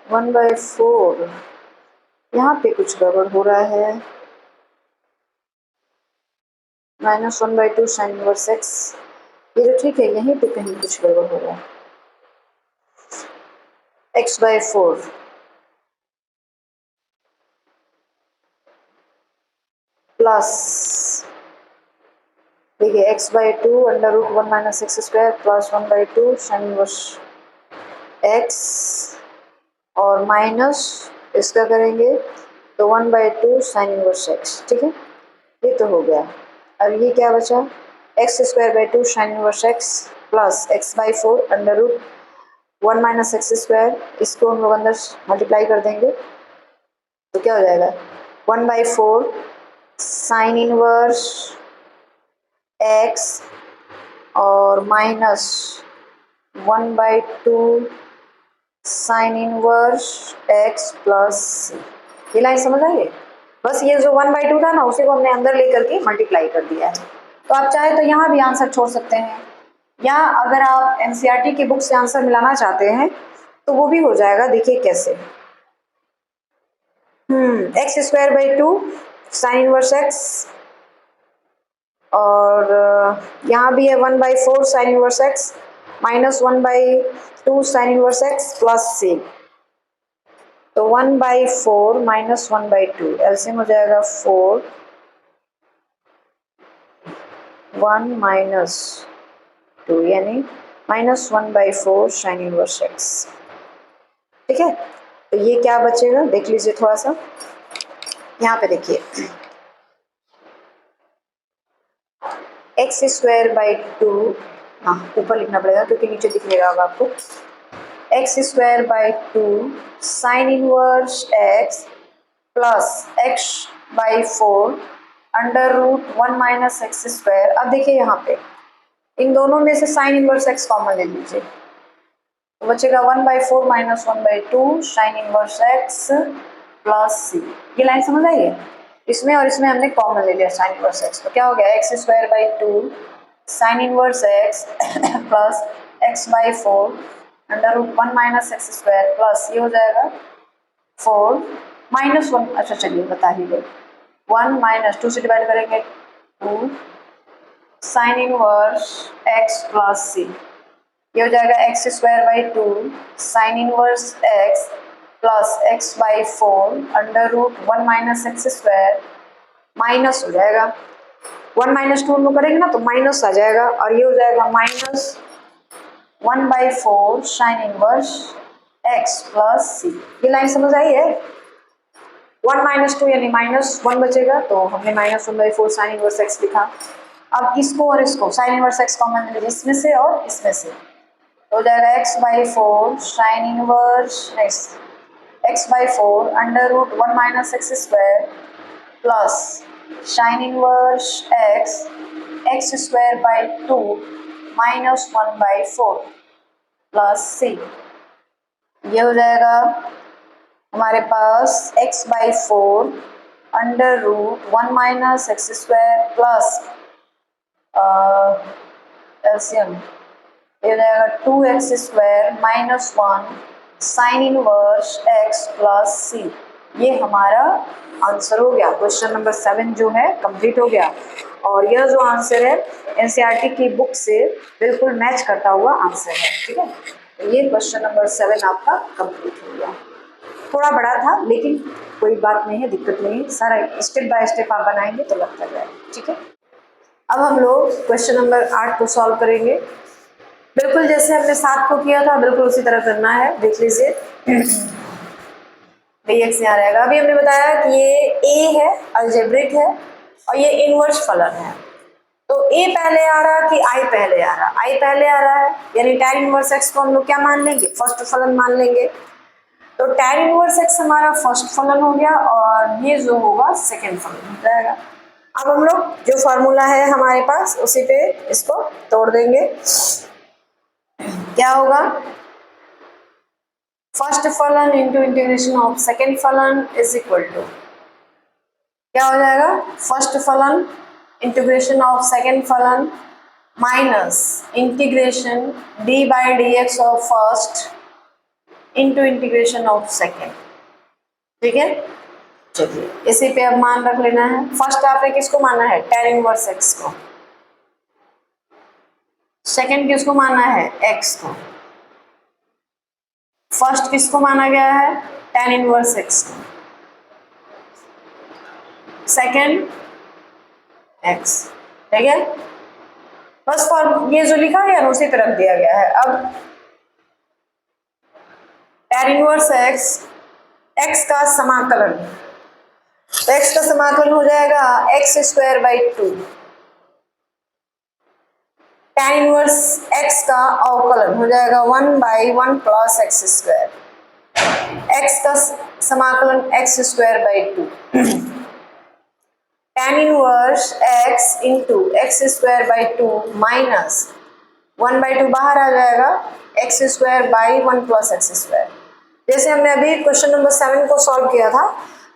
1/4, यहाँ पे कुछ गड़बड़ हो रहा है, माइनस 1/2 साइन इनवर्स एक्स, ये तो ठीक है, यहीं पे कहीं कुछ गड़बड़ हो रहा है, x/4 प्लस देखिए x/2 under root 1 minus x square plus 1/2 sine inverse x, और माइनस इसका करेंगे तो 1/2 साइन इनवर्स एक्स, ठीक है, ये तो हो गया। अब ये क्या बचा, x²/2 sine inverse x plus x/4 under root 1 minus x², इसको हम लोग अंदर मल्टीप्लाई कर देंगे तो क्या हो जाएगा 1/4 साइन इनवर्स एक्स और minus 1/2 sine inverse x plus, ये लाइन समझ आइए। बस ये जो 1/2 था ना उसी को हमने अंदर लेकर के मल्टीप्लाई कर दिया है। तो आप चाहे तो यहाँ भी आंसर छोड़ सकते हैं, या अगर आप एनसीईआरटी की बुक से आंसर मिलाना चाहते हैं तो वो भी हो जाएगा। देखिए कैसे, x²/2 साइन इनवर्स एक्स और यहाँ भी है 1/4 sign inverse x minus 1/2 sine inverse x plus c, तो 1/4 माइनस 1/2 एलसीएम हो जाएगा 4, 1 माइनस 2 यानी माइनस 1/4 साइन इनवर्स एक्स, ठीक है। तो ये क्या बचेगा देख लीजिए थोड़ा सा, यहाँ पे देखिए x²/2, हाँ ऊपर लिखना पड़ेगा क्योंकि नीचे दिखेगा होगा आपको, x²/2 sine inverse x plus x/4 under root 1 minus x²। अब देखिए यहाँ पे इन दोनों में से साइन इनवर्स x कॉमन ले लीजिए तो बचेगा 1/4 minus 1/2 sine inverse x plus c। ये लाइन समझ आई है, इसमें और इसमें हमने कॉमन ले लिया साइन इनवर्स x, तो क्या हो गया x²/2 sine inverse x plus x/4 under root 1 minus x² plus ये हो जाएगा 4 माइनस 1, अच्छा चलिए बता ही दो, 1 माइनस 2 से डिवाइड करेंगे 2 sine inverse x plus c, ये हो जाएगा x²/2 sine inverse x plus x/4 under root 1 minus x² minus हो जाएगा 1 माइनस 2 हम लोग करेंगे ना तो माइनस आ जाएगा और ये हो जाएगा minus 1/4 sign inverse x plus c। ये लाइन समझ आई है, 1 माइनस 2 यानी माइनस 1 बचेगा तो हमने माइनस 1/4 साइन इनवर्स x लिखा। अब इसको और इसको साइन इनवर्स x कॉमन ले लीजिए इसमें से और इसमें से, तो हो जाएगा x/4 sine inverse x/4 under root 1 minus x² plus sine inverse x²/2 minus 1/4 plus c। ये हो जाएगा हमारे पास x/4 under root 1 minus x² plus LCM ये हो जाएगा 2x² minus 1 sine inverse x plus c। ये हमारा आंसर हो गया। क्वेश्चन नंबर 7 जो है कंप्लीट हो गया और यह जो आंसर है एनसीईआरटी की बुक से बिल्कुल मैच करता हुआ आंसर है, ठीक है। तो ये क्वेश्चन नंबर 7 आपका कंप्लीट हो गया। थोड़ा बड़ा था लेकिन कोई बात नहीं है, दिक्कत नहीं, सारा स्टेप बाय स्टेप आप बनाएंगे तो लगता जाएगा, ठीक है। अब हम लोग क्वेश्चन नंबर 8 को सॉल्व करेंगे। बिल्कुल जैसे हमने 7 को किया था बिल्कुल उसी तरह करना है, देख लीजिए x यहाँ रहेगा। अभी हमने बताया कि ये a है, अलजेब्रिक है और ये इनवर्स फलन है, तो a पहले आ रहा कि i पहले आ रहा, i पहले आ रहा है यानी tan इनवर्स x को हम लोग क्या मान लेंगे, फर्स्ट फलन मान लेंगे। तो tan इनवर्स x हमारा फर्स्ट फलन हो गया और ये जो होगा सेकेंड फलन हो जाएगा। अब हम लोग जो फॉर्मूला है हमारे पास उसी पे इसको तोड़ देंगे। क्या होगा, फर्स्ट फलन इंटू इंटीग्रेशन ऑफ सेकेंड फलन इज इक्वल टू, क्या हो जाएगा, फर्स्ट फलन इंटीग्रेशन ऑफ सेकेंड फलन minus integration d/dx of first into integration of second, ठीक है। चलिए इसी पे अब मान रख लेना है। फर्स्ट आपने किसको माना है, tan इनवर्स x को, सेकेंड किसको माना है, x को, फर्स्ट किसको माना गया है, tan इनवर्स x को, सेकेंड x, ठीक है। बस फॉर ये जो लिखा गया ना उसी तरफ दिया गया है। अब tan इनवर्स x, x का समाकलन तो x का समाकलन हो जाएगा x square by 2, tan inverse x का अवकलन हो जाएगा 1/1 प्लस एक्स स्क्वायर, x का समाकलन x square by 2, tan inverse x into x square by 2 minus 1/2 बाहर आ जाएगा, x square by 1 plus x square. जैसे हमने अभी क्वेश्चन नंबर 7 को सॉल्व किया था,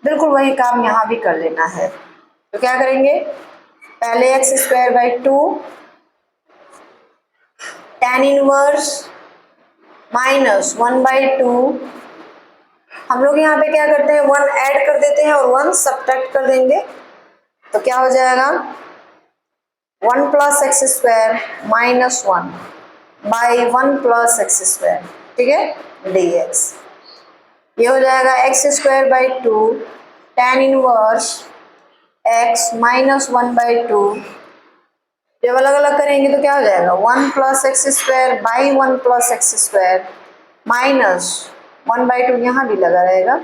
बिल्कुल वही काम यहाँ भी कर लेना है। तो क्या करेंगे, पहले x square by 2 tan inverse minus 1/2, हम लोग यहाँ पे क्या करते हैं 1 ऐड कर देते हैं और 1 सब्ट्रैक्ट कर देंगे, तो क्या हो जाएगा 1 plus x square minus 1 by 1 plus x square, ठीक है, dx। ये हो जाएगा x square by 2 tan inverse x minus 1/2, जब अलग अलग करेंगे तो क्या हो जाएगा 1 plus x square by 1 plus x square minus 1/2, यहाँ भी लगा रहेगा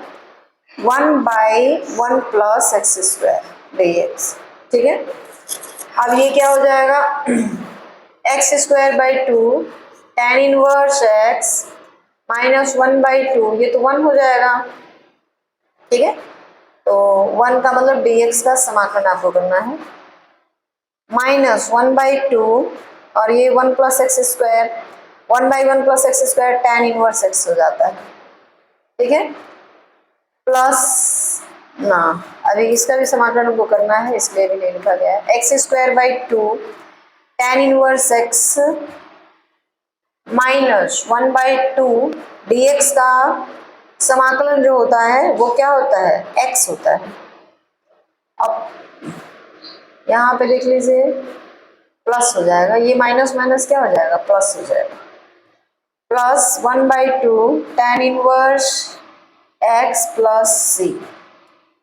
1/1 प्लस एक्स स्क्वायर dx, ठीक है। अब ये क्या हो जाएगा x square by 2 tan inverse x minus 1/2, ये तो 1 हो जाएगा, ठीक है। तो 1 का मतलब dx का समाकलन आपको करना है, माइनस 1/2 और ये 1 plus x square, 1/1 plus x square tan inverse x हो जाता है, ठीक है, प्लस ना, अभी इसका भी समाकलन हमको करना है, इसलिए भी नहीं लिखा गया है, x square by 2 tan inverse x minus 1/2 dx का समाकलन जो होता है वो क्या होता है x होता है। अब यहाँ पे देख लीजिए प्लस हो जाएगा, ये माइनस माइनस क्या हो जाएगा प्लस हो जाएगा, plus 1/2 tan inverse x plus c।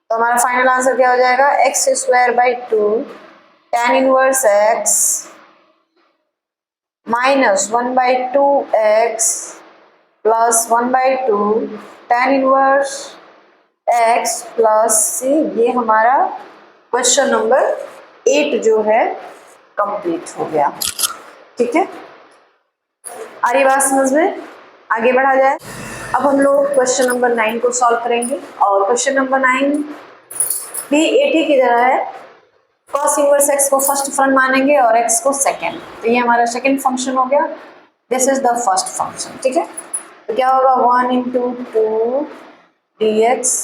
तो हमारा फाइनल आंसर क्या हो जाएगा x square by 2 tan inverse x minus 1/2 x plus 1/2 tan inverse x plus c। ये हमारा क्वेश्चन नंबर 8 जो है कंप्लीट हो गया, ठीक है। आ रही बात समझ में, आगे बढ़ा जाए। अब हम लोग क्वेश्चन नंबर 9 को सॉल्व करेंगे और क्वेश्चन नंबर 9 भी 80 की तरह है, cos इनवर्स x को फर्स्ट फ्रंट मानेंगे और x को सेकंड, तो ये हमारा सेकंड फंक्शन हो गया, this is the first function, ठीक है। तो क्या होगा 1 into 2 dx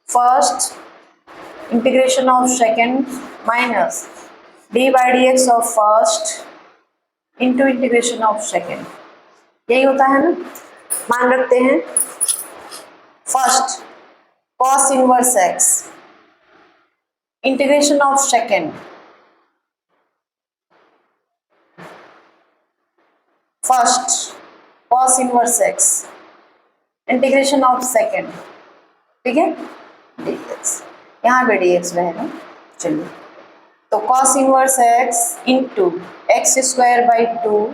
first integration of second minus d by d x of first into integration of second, यही होता है ना। मान रखते हैं first cos inverse x integration of second first cos inverse x integration of second, ठीक है, dx, यहाँ पे dx रहेगा। चलिए, तो cos inverse x into x square by 2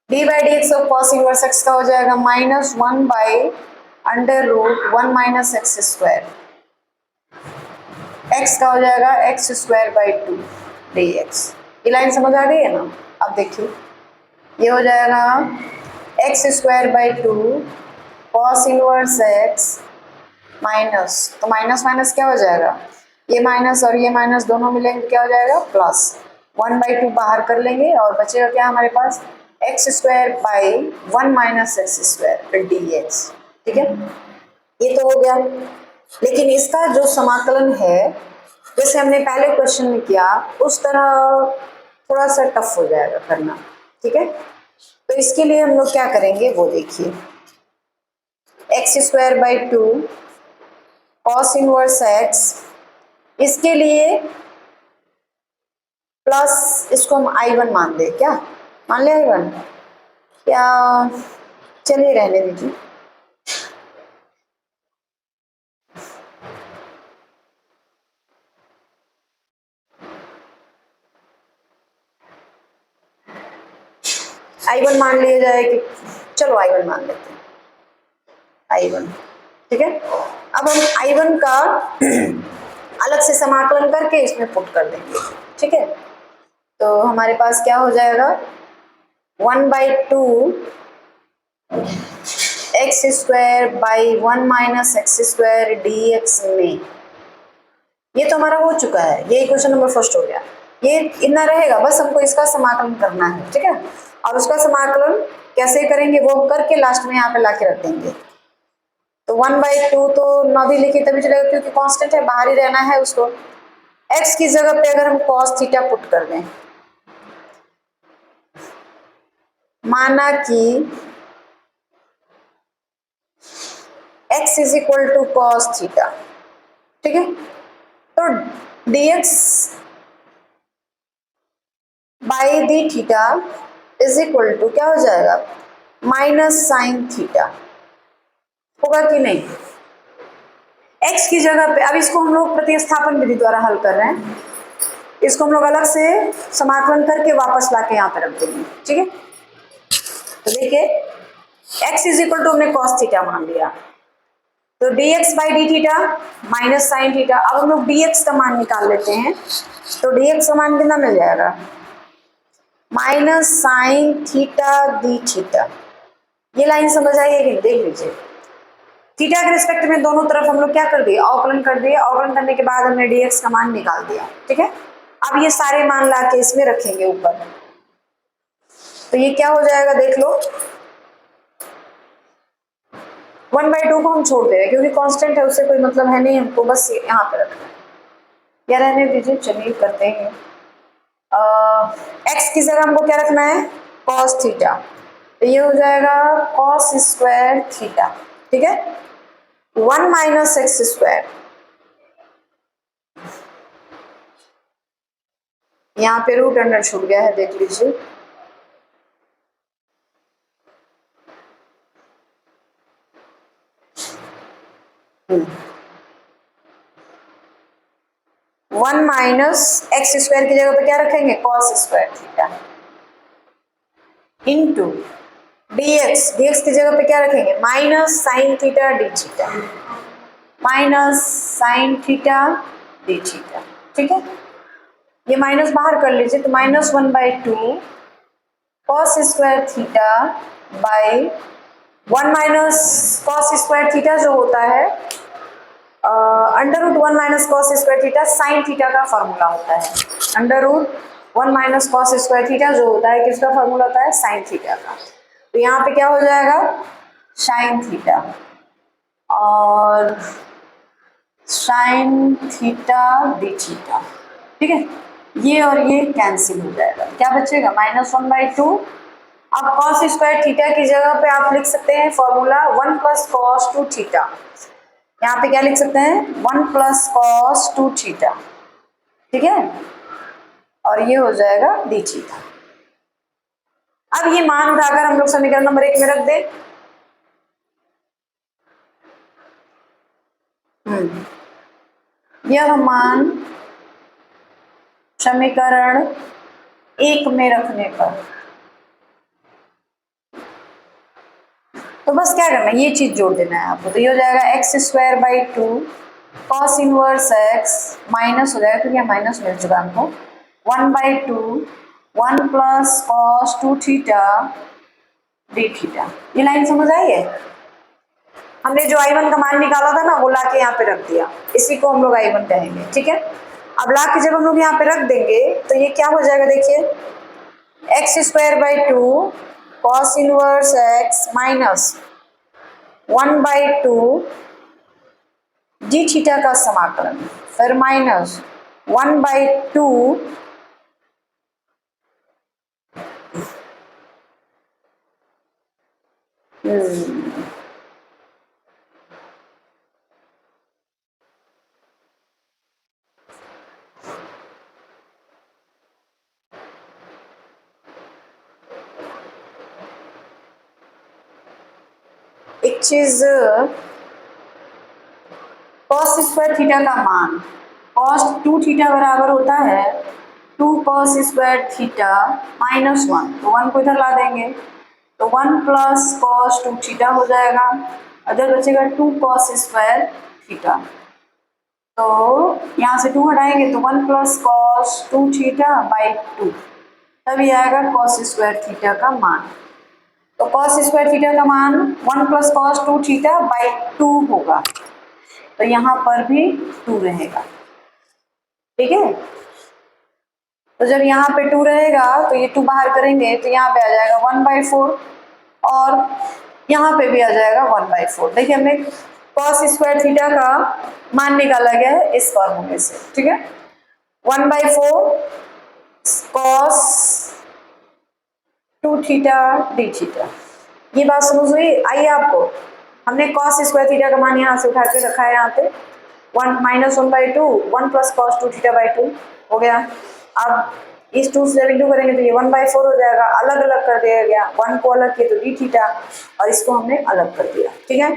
d by d x of cos inverse x का हो जाएगा minus 1 by under root 1 minus x square, x का हो जाएगा एक्स स्क्वायर बाई 2 dx। ये लाइन समझ आ गई है ना। अब देखिए ये हो जाएगा x square by 2 cos inverse x minus, तो माइनस माइनस क्या हो जाएगा, ये माइनस और ये माइनस दोनों मिलेंगे क्या हो जाएगा प्लस, 1/2 बाहर कर लेंगे और बचेगा क्या हमारे पास x square by 1 minus x square फिर dx, ठीक है। ये तो हो गया, लेकिन इसका जो समाकलन है जैसे हमने पहले क्वेश्चन में किया उस तरह थोड़ा सा टफ हो जाएगा करना, ठीक है। तो इसके लिए हम लोग क्या करेंगे वो देखिए, x square by 2 cos inverse x, इसके लिए प्लस इसको हम I1 मान दे, क्या मान ले I1, क्या चलिए रहने दीजिए, I1 मान लिया जाए कि चलो I1 मान लेते हैं I1, ठीक है। अब हम I1 का अलग से समाकलन करके इसमें पुट कर देंगे, ठीक है। तो हमारे पास क्या हो जाएगा, 1/2 x square by 1 minus x square d x में, ये तो हमारा हो चुका है, ये क्वेश्चन नंबर फर्स्ट हो गया। ये इतना रहेगा, बस हमको इसका समाकलन करना है, ठीक है। और उसका समाकलन कैसे करेंगे वो करके लास्ट में यहाँ पे लाके रख देंगे। तो 1/2 तो ना भी लिखे तभी चलेगा क्योंकि कांस्टेंट है, बाहर ही रहना है उसको। एक्स की जगह पे अगर हम cos थीटा पुट कर दें, माना कि x is equal to cos theta, ठीक है। तो dx by d theta is equal to क्या हो जाएगा, माइनस साइन थीटा, होगा कि नहीं। x की जगह पे अब इसको हम लोग प्रतिस्थापन विधि द्वारा हल कर रहे हैं, इसको हम लोग अलग से समाकलन करके वापस लाके यहाँ पे रख देंगे, ठीक है। तो देखिए x इज इक्वल टू हमने कॉस थीटा मान लिया, तो dx by d theta minus sign theta. अब हम लोग dx का मान निकाल लेते हैं, तो dx का मान कितना मिल जाएगा, minus sine theta D theta. ये लाइन समझ आई है कि देख लीजिए, थीटा के रिस्पेक्ट में दोनों तरफ हम लोग क्या कर दिए, अवकलन कर दिए, अवकलन करने के बाद हमने dx का मान निकाल दिया, ठीक है। अब ये सारे मान ला के इसमें रखेंगे ऊपर, तो ये क्या हो जाएगा देख लो, 1/2 को हम छोड़ दे रहे हैं क्योंकि कांस्टेंट है, उससे कोई मतलब है नहीं, हमको बस यहाँ पे रखना है, या रहने दीजिए, चलिए करते हैं। x की जगह हमको क्या रखना है, cos थीटा, तो ये हो जाएगा cos स्क्वायर थीटा, ठीक है। 1 माइनस एक्स स्क्वायर, यहाँ पे रूट अंडर छूट गया है, देख लीजिए। वन माइनस एक्स स्क्वायर की जगह पे क्या रखेंगे, cos square theta into dx, dx की जगह पे क्या रखेंगे, minus sine theta D theta, minus sine theta D theta, ठीक है। ये माइनस बाहर कर लीजिए, तो -1/2 cos square theta by 1 minus cos square theta जो होता है √1 minus cos square theta sine theta का फॉर्मूला होता है। √1 माइनस कॉस स्क्वायर थीटा जो होता है किसका फॉर्मूला होता है, साइन थीटा का। तो यहाँ पे क्या हो जाएगा, साइन थीटा, और साइन थीटा डी थीटा, ठीक है। ये और ये कैंसिल हो जाएगा, क्या बचेगा, -1/2। अब कॉस स्क्वायर थीटा की जगह पे आप लिख सकते हैं फॉर्मूला 1 प्लस कॉस 2 थीटा, यहाँ पे क्या लिख सकते हैं, 1 प्लस कॉस 2 थीटा, ठीक है। और ये हो जाएगा डी थीटा। अब ये मान उठाकर हम लोग समीकरण नंबर 1 में रख दें, यह मान समीकरण 1 में रखने पर, तो बस क्या करना है, ये चीज जोड़ देना है आपको, तो ये हो जाएगा x²/2 cos inverse x minus हो जाएगा क्योंकि यहाँ माइनस मिल चुका हमको, 1/2 1 plus cos 2 theta D theta. ये लाइन समझ आई है, हमने जो I1 का मान निकाला था ना वो ला के यहाँ पे रख दिया, इसी को हम लोग I1 कहेंगे, ठीक है। अब ला के जब हम लोग यहाँ पे रख देंगे तो ये क्या हो जाएगा, देखिए x²/2 cos inverse x minus 1/2 D theta का समाकलन, फिर माइनस 1/2 एक चीज, कॉस स्क्वायर थीटा का मान कॉस 2 थीटा बराबर होता है 2 कॉस स्क्वायर थीटा -1, तो 1 को इधर ला देंगे, तो 1 प्लस कॉस 2 थीटा हो जाएगा, अदर बचेगा 2 कॉस स्क्वायर थीटा। तो यहाँ से 2 हटाएंगे तो 1 प्लस कॉस 2 थीटा बाई 2, तभी आएगा कॉस स्क्वायर थीटा का मान। तो कॉस स्क्वायर थीटा का मान 1 प्लस कॉस 2 थीटा बाई 2 होगा, तो यहाँ पर भी 2 रहेगा। ठीक है, तो जब यहाँ पे 2 रहेगा तो ये 2 बाहर करेंगे तो यहाँ पे आ जाएगा 1/4 और यहाँ पे भी आ जाएगा 1/4। देखिए हमने कॉस स्क्वायर थीटा का मान निकाला गया है इस फॉर्मूले से। ठीक है, 1/4 कॉस 2 थीटा डी थीटा। ये बात समझ हुई? आइए आपको, हमने कॉस स्क्वायर थीटा का मान यहाँ से उठा के रखा है, यहाँ पे 1 minus 1/2 1 plus cos 2 theta by 2 हो गया। अब इस 2 से इंटू करेंगे तो ये 1/4 हो जाएगा, अलग अलग कर दिया गया, 1 को अलग किया तो डी थीटा और इसको हमने अलग कर दिया। ठीक है,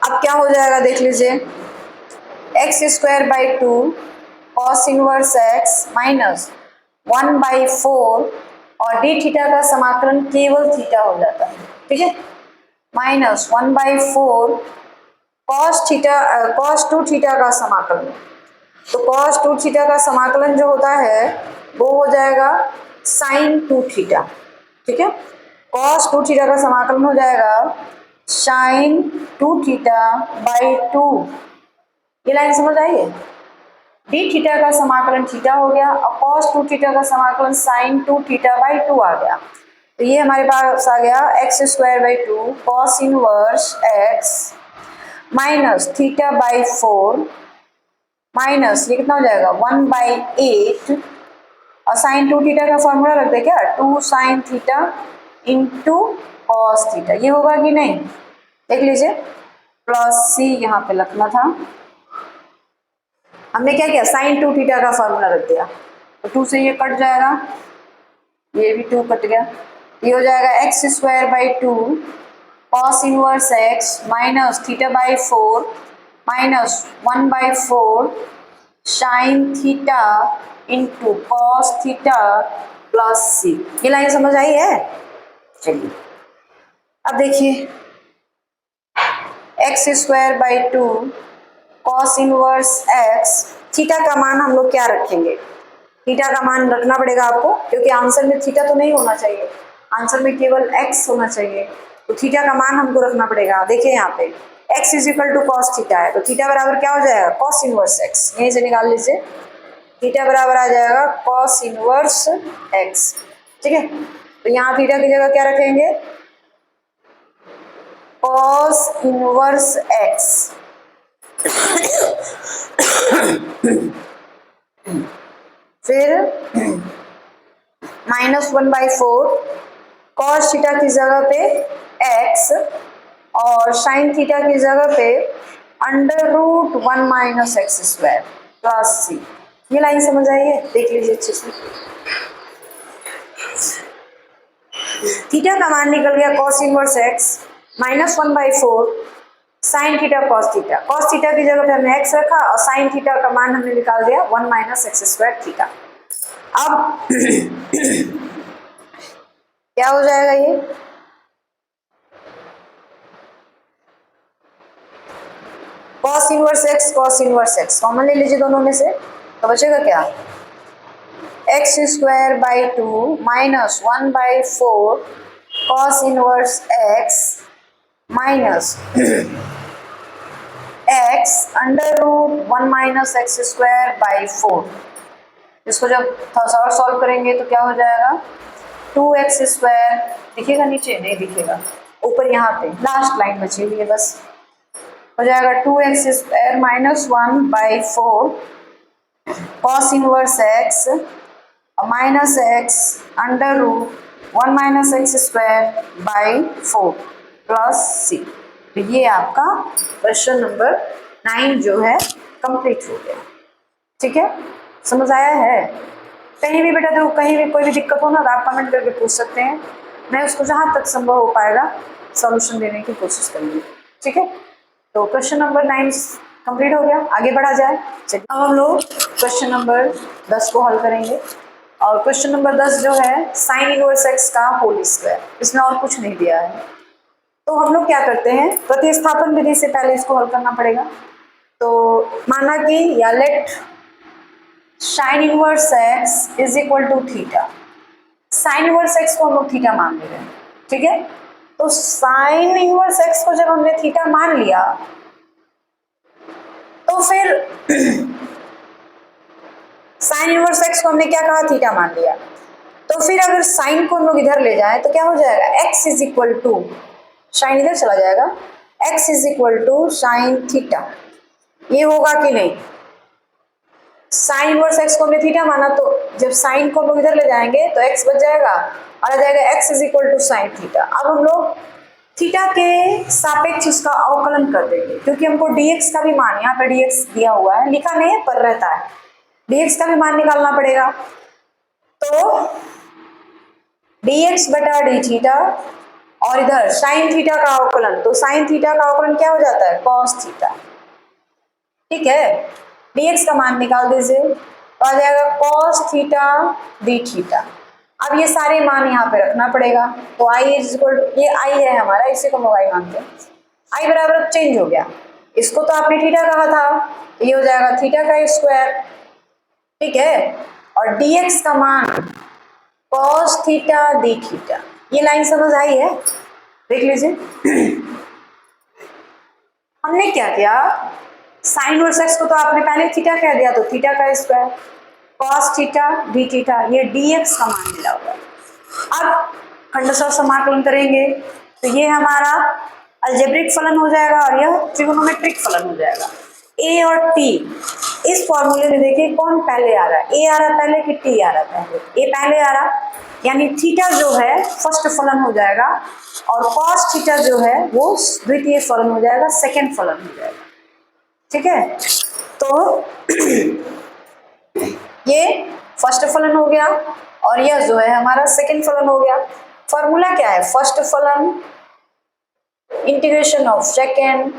अब क्या हो जाएगा देख लीजिए, x square by 2 cos inverse x minus 1/4 और डी थीटा का समाकलन केवल थीटा हो जाता है। ठीक है, minus 1/4 cos theta cos 2 theta का समाकलन। तो कॉस 2 थीटा का समाकलन जो होता है वो हो जाएगा साइन 2 थीटा। ठीक है, कॉस 2 थीटा का समाकलन हो जाएगा साइन 2 थीटा बाई 2। ये लाइन समझ आई है? डी थीटा का समाकलन थीटा हो गया और कॉस 2 थीटा का समाकलन साइन 2 थीटा बाई 2 आ गया। तो ये हमारे पास आ गया x square by 2 cos inverse x minus theta by 4 minus ये कितना हो जाएगा 1/8 और साइन 2 थीटा का फॉर्मूला रख दे क्या, 2 sign theta into cos theta. ये होगा कि नहीं, देख लीजिए, प्लस सी यहाँ पे लिखना था, हमने क्या किया साइन 2 थीटा का फॉर्मूला रख दिया, तो 2 से ये कट जाएगा, ये भी 2 कट गया, ये हो जाएगा x square by 2 cos inverse x minus theta by 4 minus 1/4 sine theta into cos theta plus c. ये लाइन समझ आई है? चलिए अब देखिए, x square by 2 cos inverse x, theta का मान हम लोग क्या रखेंगे, थीटा का मान रखना पड़ेगा आपको, क्योंकि आंसर में थीटा तो नहीं होना चाहिए, आंसर में केवल एक्स होना चाहिए, तो थीटा का मान हमको रखना पड़ेगा। देखिए यहाँ पे x is equal to cos theta है, तो थीटा बराबर क्या हो जाएगा कॉस इनवर्स x, यहीं से निकाल लीजिए, थीटा बराबर आ जाएगा कॉस इनवर्स x। ठीक है, तो यहाँ थीटा की जगह क्या रखेंगे कॉस इनवर्स x, फिर माइनस 1/4 कॉस थीटा की जगह पे x और साइन थीटा की जगह पे √1 minus x square plus c. ये लाइन समझ आई है? देख लीजिए अच्छे से, थीटा का मान निकल गया cos inverse x minus 1/4 sine theta cos theta, cos theta की जगह पे हमने एक्स रखा और साइन थीटा का मान हमने निकाल दिया 1 माइनस एक्स स्क्वायर थीटा। अब क्या हो जाएगा, ये कॉस इनवर्स एक्स कॉमन ले लीजिए दोनों में से, तो बचेगा क्या x square by 2 minus 1/4 cos inverse x minus x √1 minus x square by 4। इसको जब थोड़ा सा और सॉल्व करेंगे तो क्या हो जाएगा 2x स्क्वायर, दिखेगा नीचे नहीं दिखेगा, ऊपर यहाँ पे लास्ट लाइन बची हुई है, बस हो जाएगा 2x square minus 1/4 cos inverse x minus x √1 minus x square by 4 plus सी। तो ये आपका क्वेश्चन नंबर 9 जो है कंप्लीट हो गया। ठीक है, समझ आया है? कहीं भी बेटा देखो, कहीं भी कोई भी दिक्कत हो ना तो आप कमेंट करके पूछ सकते हैं, मैं उसको जहाँ तक संभव हो पाएगा सॉल्यूशन देने की कोशिश करूँगी। ठीक है, तो क्वेश्चन नंबर 9 कंप्लीट हो गया, आगे बढ़ा जाए। चलिए अब हम लोग क्वेश्चन नंबर 10 को हल करेंगे, और क्वेश्चन नंबर 10 जो है साइन इनवर्स एक्स का होल स्क्वायर, इसमें और कुछ नहीं दिया है। तो हम लोग क्या करते हैं, प्रतिस्थापन विधि से पहले इसको हल करना पड़ेगा। तो माना कि या let sine inverse x is equal to theta, sine inverse x को हम लोग थीटा मान ले रहे हैं, ठीक है। तो साइन इनवर्स एक्स को जब हमने थीटा मान लिया तो फिर साइन इनवर्स एक्स को हमने क्या कहा, थीटा मान लिया। तो फिर अगर साइन को हम लोग इधर ले जाए तो क्या हो जाएगा, x is equal to, sine इधर चला जाएगा, x is equal to sine theta. ये होगा कि नहीं, साइन इनवर्स एक्स को हमने थीटा माना, तो जब साइन को हम लोग इधर ले जाएंगे तो एक्स बच जाएगा और आ जाएगा x is equal to sine theta. अब हम लोग थीटा के सापेक्ष उसका अवकलन कर देंगे, क्योंकि हमको dx का भी मान, यहाँ पे dx दिया हुआ है, लिखा नहीं है पर रहता है, dx का भी मान निकालना पड़ेगा। तो dx बटा डी थीटा और इधर साइन थीटा का अवकलन, तो साइन थीटा का अवकलन क्या हो जाता है, कॉस थीटा, ठीक है। dx का मान निकाल दीजिए तो आ जाएगा कॉस थीटा डी थीटा। अब ये सारे मान यहाँ पे रखना पड़ेगा, तो i इज इक्वल, ये i है हमारा, इसी को हम लोग i मानते हैं, i बराबर चेंज हो गया, इसको तो आपने थीटा कहा था, तो ये हो जाएगा थीटा का स्क्वायर, ठीक है। और dx का मान cos थीटा डी थीटा। ये लाइन समझ आई है, देख लीजिए। हमने क्या किया, साइन इनवर्स एक्स को तो आपने पहले थीटा कह दिया, तो थीटा का square, cos theta D theta, ये dx का मान मिला हुआ है। अब खंडशः समाकलन करेंगे तो ये हमारा अलजेब्रिक फलन हो जाएगा और यह ट्रिगोनोमेट्रिक फलन हो जाएगा। a और t, इस फॉर्मूले में देखिए कौन पहले आ रहा है, a आ रहा पहले कि t आ रहा पहले, a पहले आ रहा, यानी थीटा जो है फर्स्ट फलन हो जाएगा और cos थीटा जो है वो द्वितीय फलन हो जाएगा, सेकंड फलन हो जाएगा, ठीक है। तो ये फर्स्ट फलन हो गया और यह जो है हमारा सेकंड फलन हो गया। फॉर्मूला क्या है, फर्स्ट फलन integration of second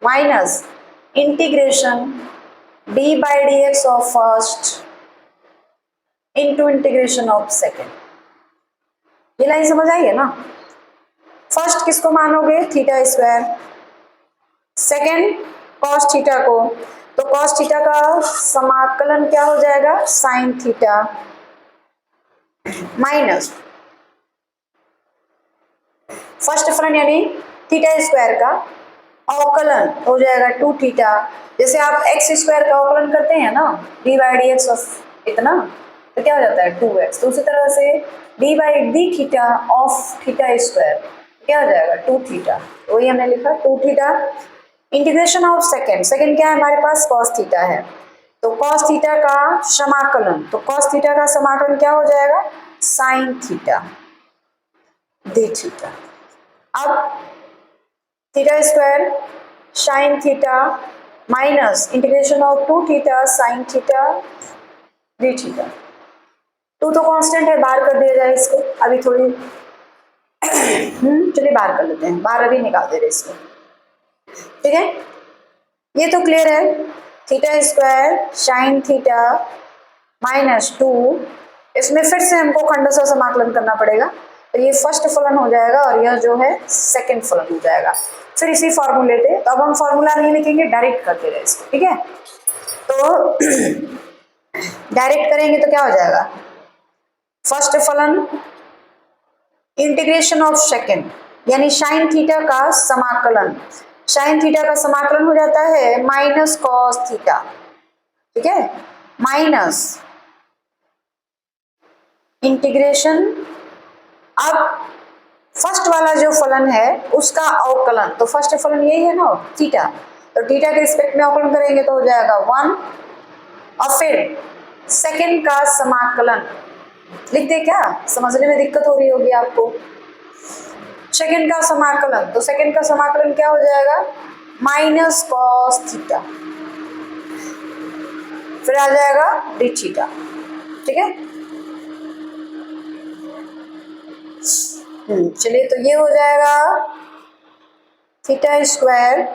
minus integration d by d x of first into integration of second. ये लाइन समझ आई है ना। फर्स्ट किसको मानोगे, theta square, second cos theta को, तो कॉस थीटा का समाकलन क्या हो जाएगा, साइन थीटा माइनस फर्स्ट फलन यानी थीटा स्क्वायर का अवकलन हो जाएगा टू थीटा। जैसे आप एक्स स्क्वायर का अवकलन करते हैं ना, D by d x of इतना, तो क्या हो जाता है 2x। तो उसी तरह से D by d theta of theta square क्या हो जाएगा 2 थीटा, वही हमने लिखा 2 theta integration of second, second क्या है हमारे पास cos थीटा है, तो cos थीटा का समाकलन, तो cos थीटा का समाकलन क्या हो जाएगा साइन थीटा डी थीटा। अब theta square sine theta minus integration of 2 theta sine theta D theta. 2 तो कांस्टेंट है, बाहर कर दिया जाए इसको, अभी थोड़ी चलिए बाहर कर लेते हैं, बाहर अभी निकाल दे रहे इसको, ठीक है। ये तो क्लियर है, theta square sine theta minus 2, इसमें फिर से हमको खंडशः समाकलन करना पड़ेगा, तो ये फर्स्ट फलन हो जाएगा और यह जो है सेकंड फलन हो जाएगा। फिर इसी फॉर्मूले पे, तो अब हम फॉर्मूला नहीं लिखेंगे, डायरेक्ट करते रहे इसको, ठीक है। तो डायरेक्ट करेंगे तो क्या हो जाएगा, फर्स्ट फलन इंटीग्रेशन ऑफ सेकंड यानी साइन थीटा का समाकलन, साइन थीटा का समाकलन हो जाता है माइनस कॉस थीटा, ठीक है, माइनस इंटीग्रेशन, अब फर्स्ट वाला जो फलन है उसका अवकलन, तो फर्स्ट फलन यही है ना थीटा, तो थीटा के रिस्पेक्ट में अवकलन करेंगे तो हो जाएगा 1, और फिर सेकंड का समाकलन लिख दे, क्या समझने में दिक्कत हो रही होगी आपको, सेकंड का समाकलन, तो सेकंड का समाकलन क्या हो जाएगा माइनस कॉस थीटा, फिर आ जाएगा डी थीटा, ठीक है। चलिए तो ये हो जाएगा थीटा स्क्वायर,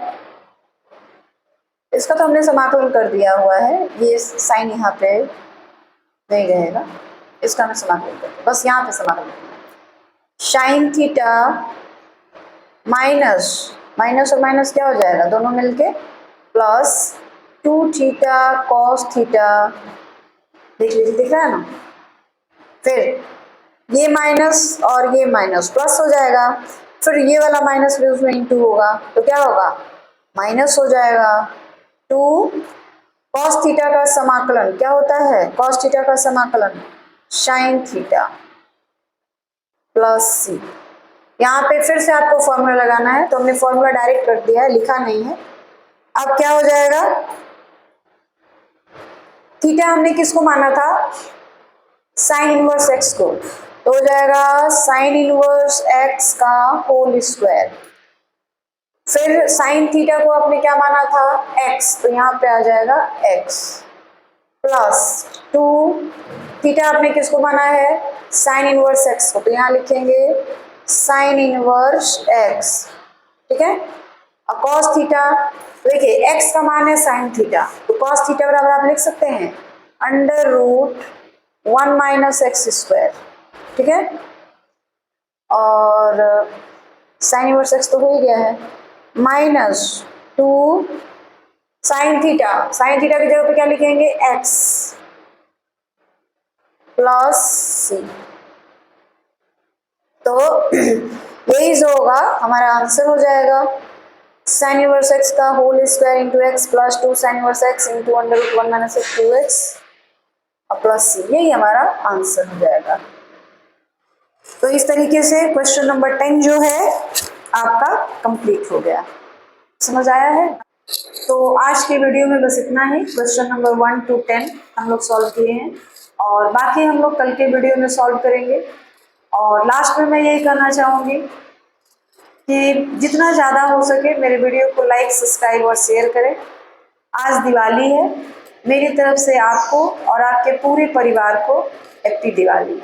इसका तो हमने समाकलन कर दिया हुआ है, ये साइन यहाँ पे नहीं रहेगा, इसका हमने समाकलन कर दिया, बस यहाँ पे समाकलन साइन थीटा माइनस माइनस और माइनस क्या हो जाएगा, दोनों मिलके प्लस 2 थीटा कॉस थीटा, देख लीजिए दिख रहा है ना। फिर ये माइनस और ये माइनस प्लस हो जाएगा, फिर ये वाला माइनस भी उसमें इंटू होगा तो क्या होगा, माइनस हो जाएगा। 2 कॉस थीटा का समाकलन क्या होता है, कॉस थीटा का समाकलन साइन थीटा प्लस सी। यहाँ पे फिर से आपको फॉर्मूला लगाना है, तो हमने फॉर्मूला डायरेक्ट रख दिया है, लिखा नहीं है। अब क्या हो जाएगा, थीटा हमने किसको माना था, साइन इनवर्स एक्स को, तो हो जाएगा साइन इनवर्स एक्स का होल स्क्वायर। फिर साइन थीटा को आपने क्या माना था, एक्स, तो यहाँ पे आ जाएगा एक्स प्लस 2 थीटा आपने किसको माना है, साइन इनवर्स एक्स को, तो यहाँ लिखेंगे साइन इनवर्स एक्स, ठीक है। और कॉस थीटा, देखिए एक्स का मान है साइन थीटा, तो कॉस थीटा बराबर आप लिख सकते हैं under root 1 minus x square, ठीक है। और साइन इनवर्स एक्स तो हो ही गया है, minus 2 sine theta, sine theta की जगह पे क्या लिखेंगे एक्स प्लस सी। तो यही जो होगा हमारा आंसर हो जाएगा साइन इनवर्स एक्स का whole square into x plus 2 sine inverse x into under root 1 minus x 2x और प्लस सी, यही हमारा आंसर हो जाएगा। तो इस तरीके से क्वेश्चन नंबर 10 जो है आपका कंप्लीट हो गया। समझ आया है? तो आज के वीडियो में बस इतना ही। क्वेश्चन नंबर 1 to 10 हम लोग सॉल्व किए हैं और बाकी हम लोग कल के वीडियो में सॉल्व करेंगे। और लास्ट में मैं यही कहना चाहूँगी कि जितना ज़्यादा हो सके मेरे वीडियो को लाइक, सब्सक्राइब और शेयर करें। आज दिवाली है, मेरी तरफ से आपको और आपके पूरे परिवार को हैप्पी दिवाली।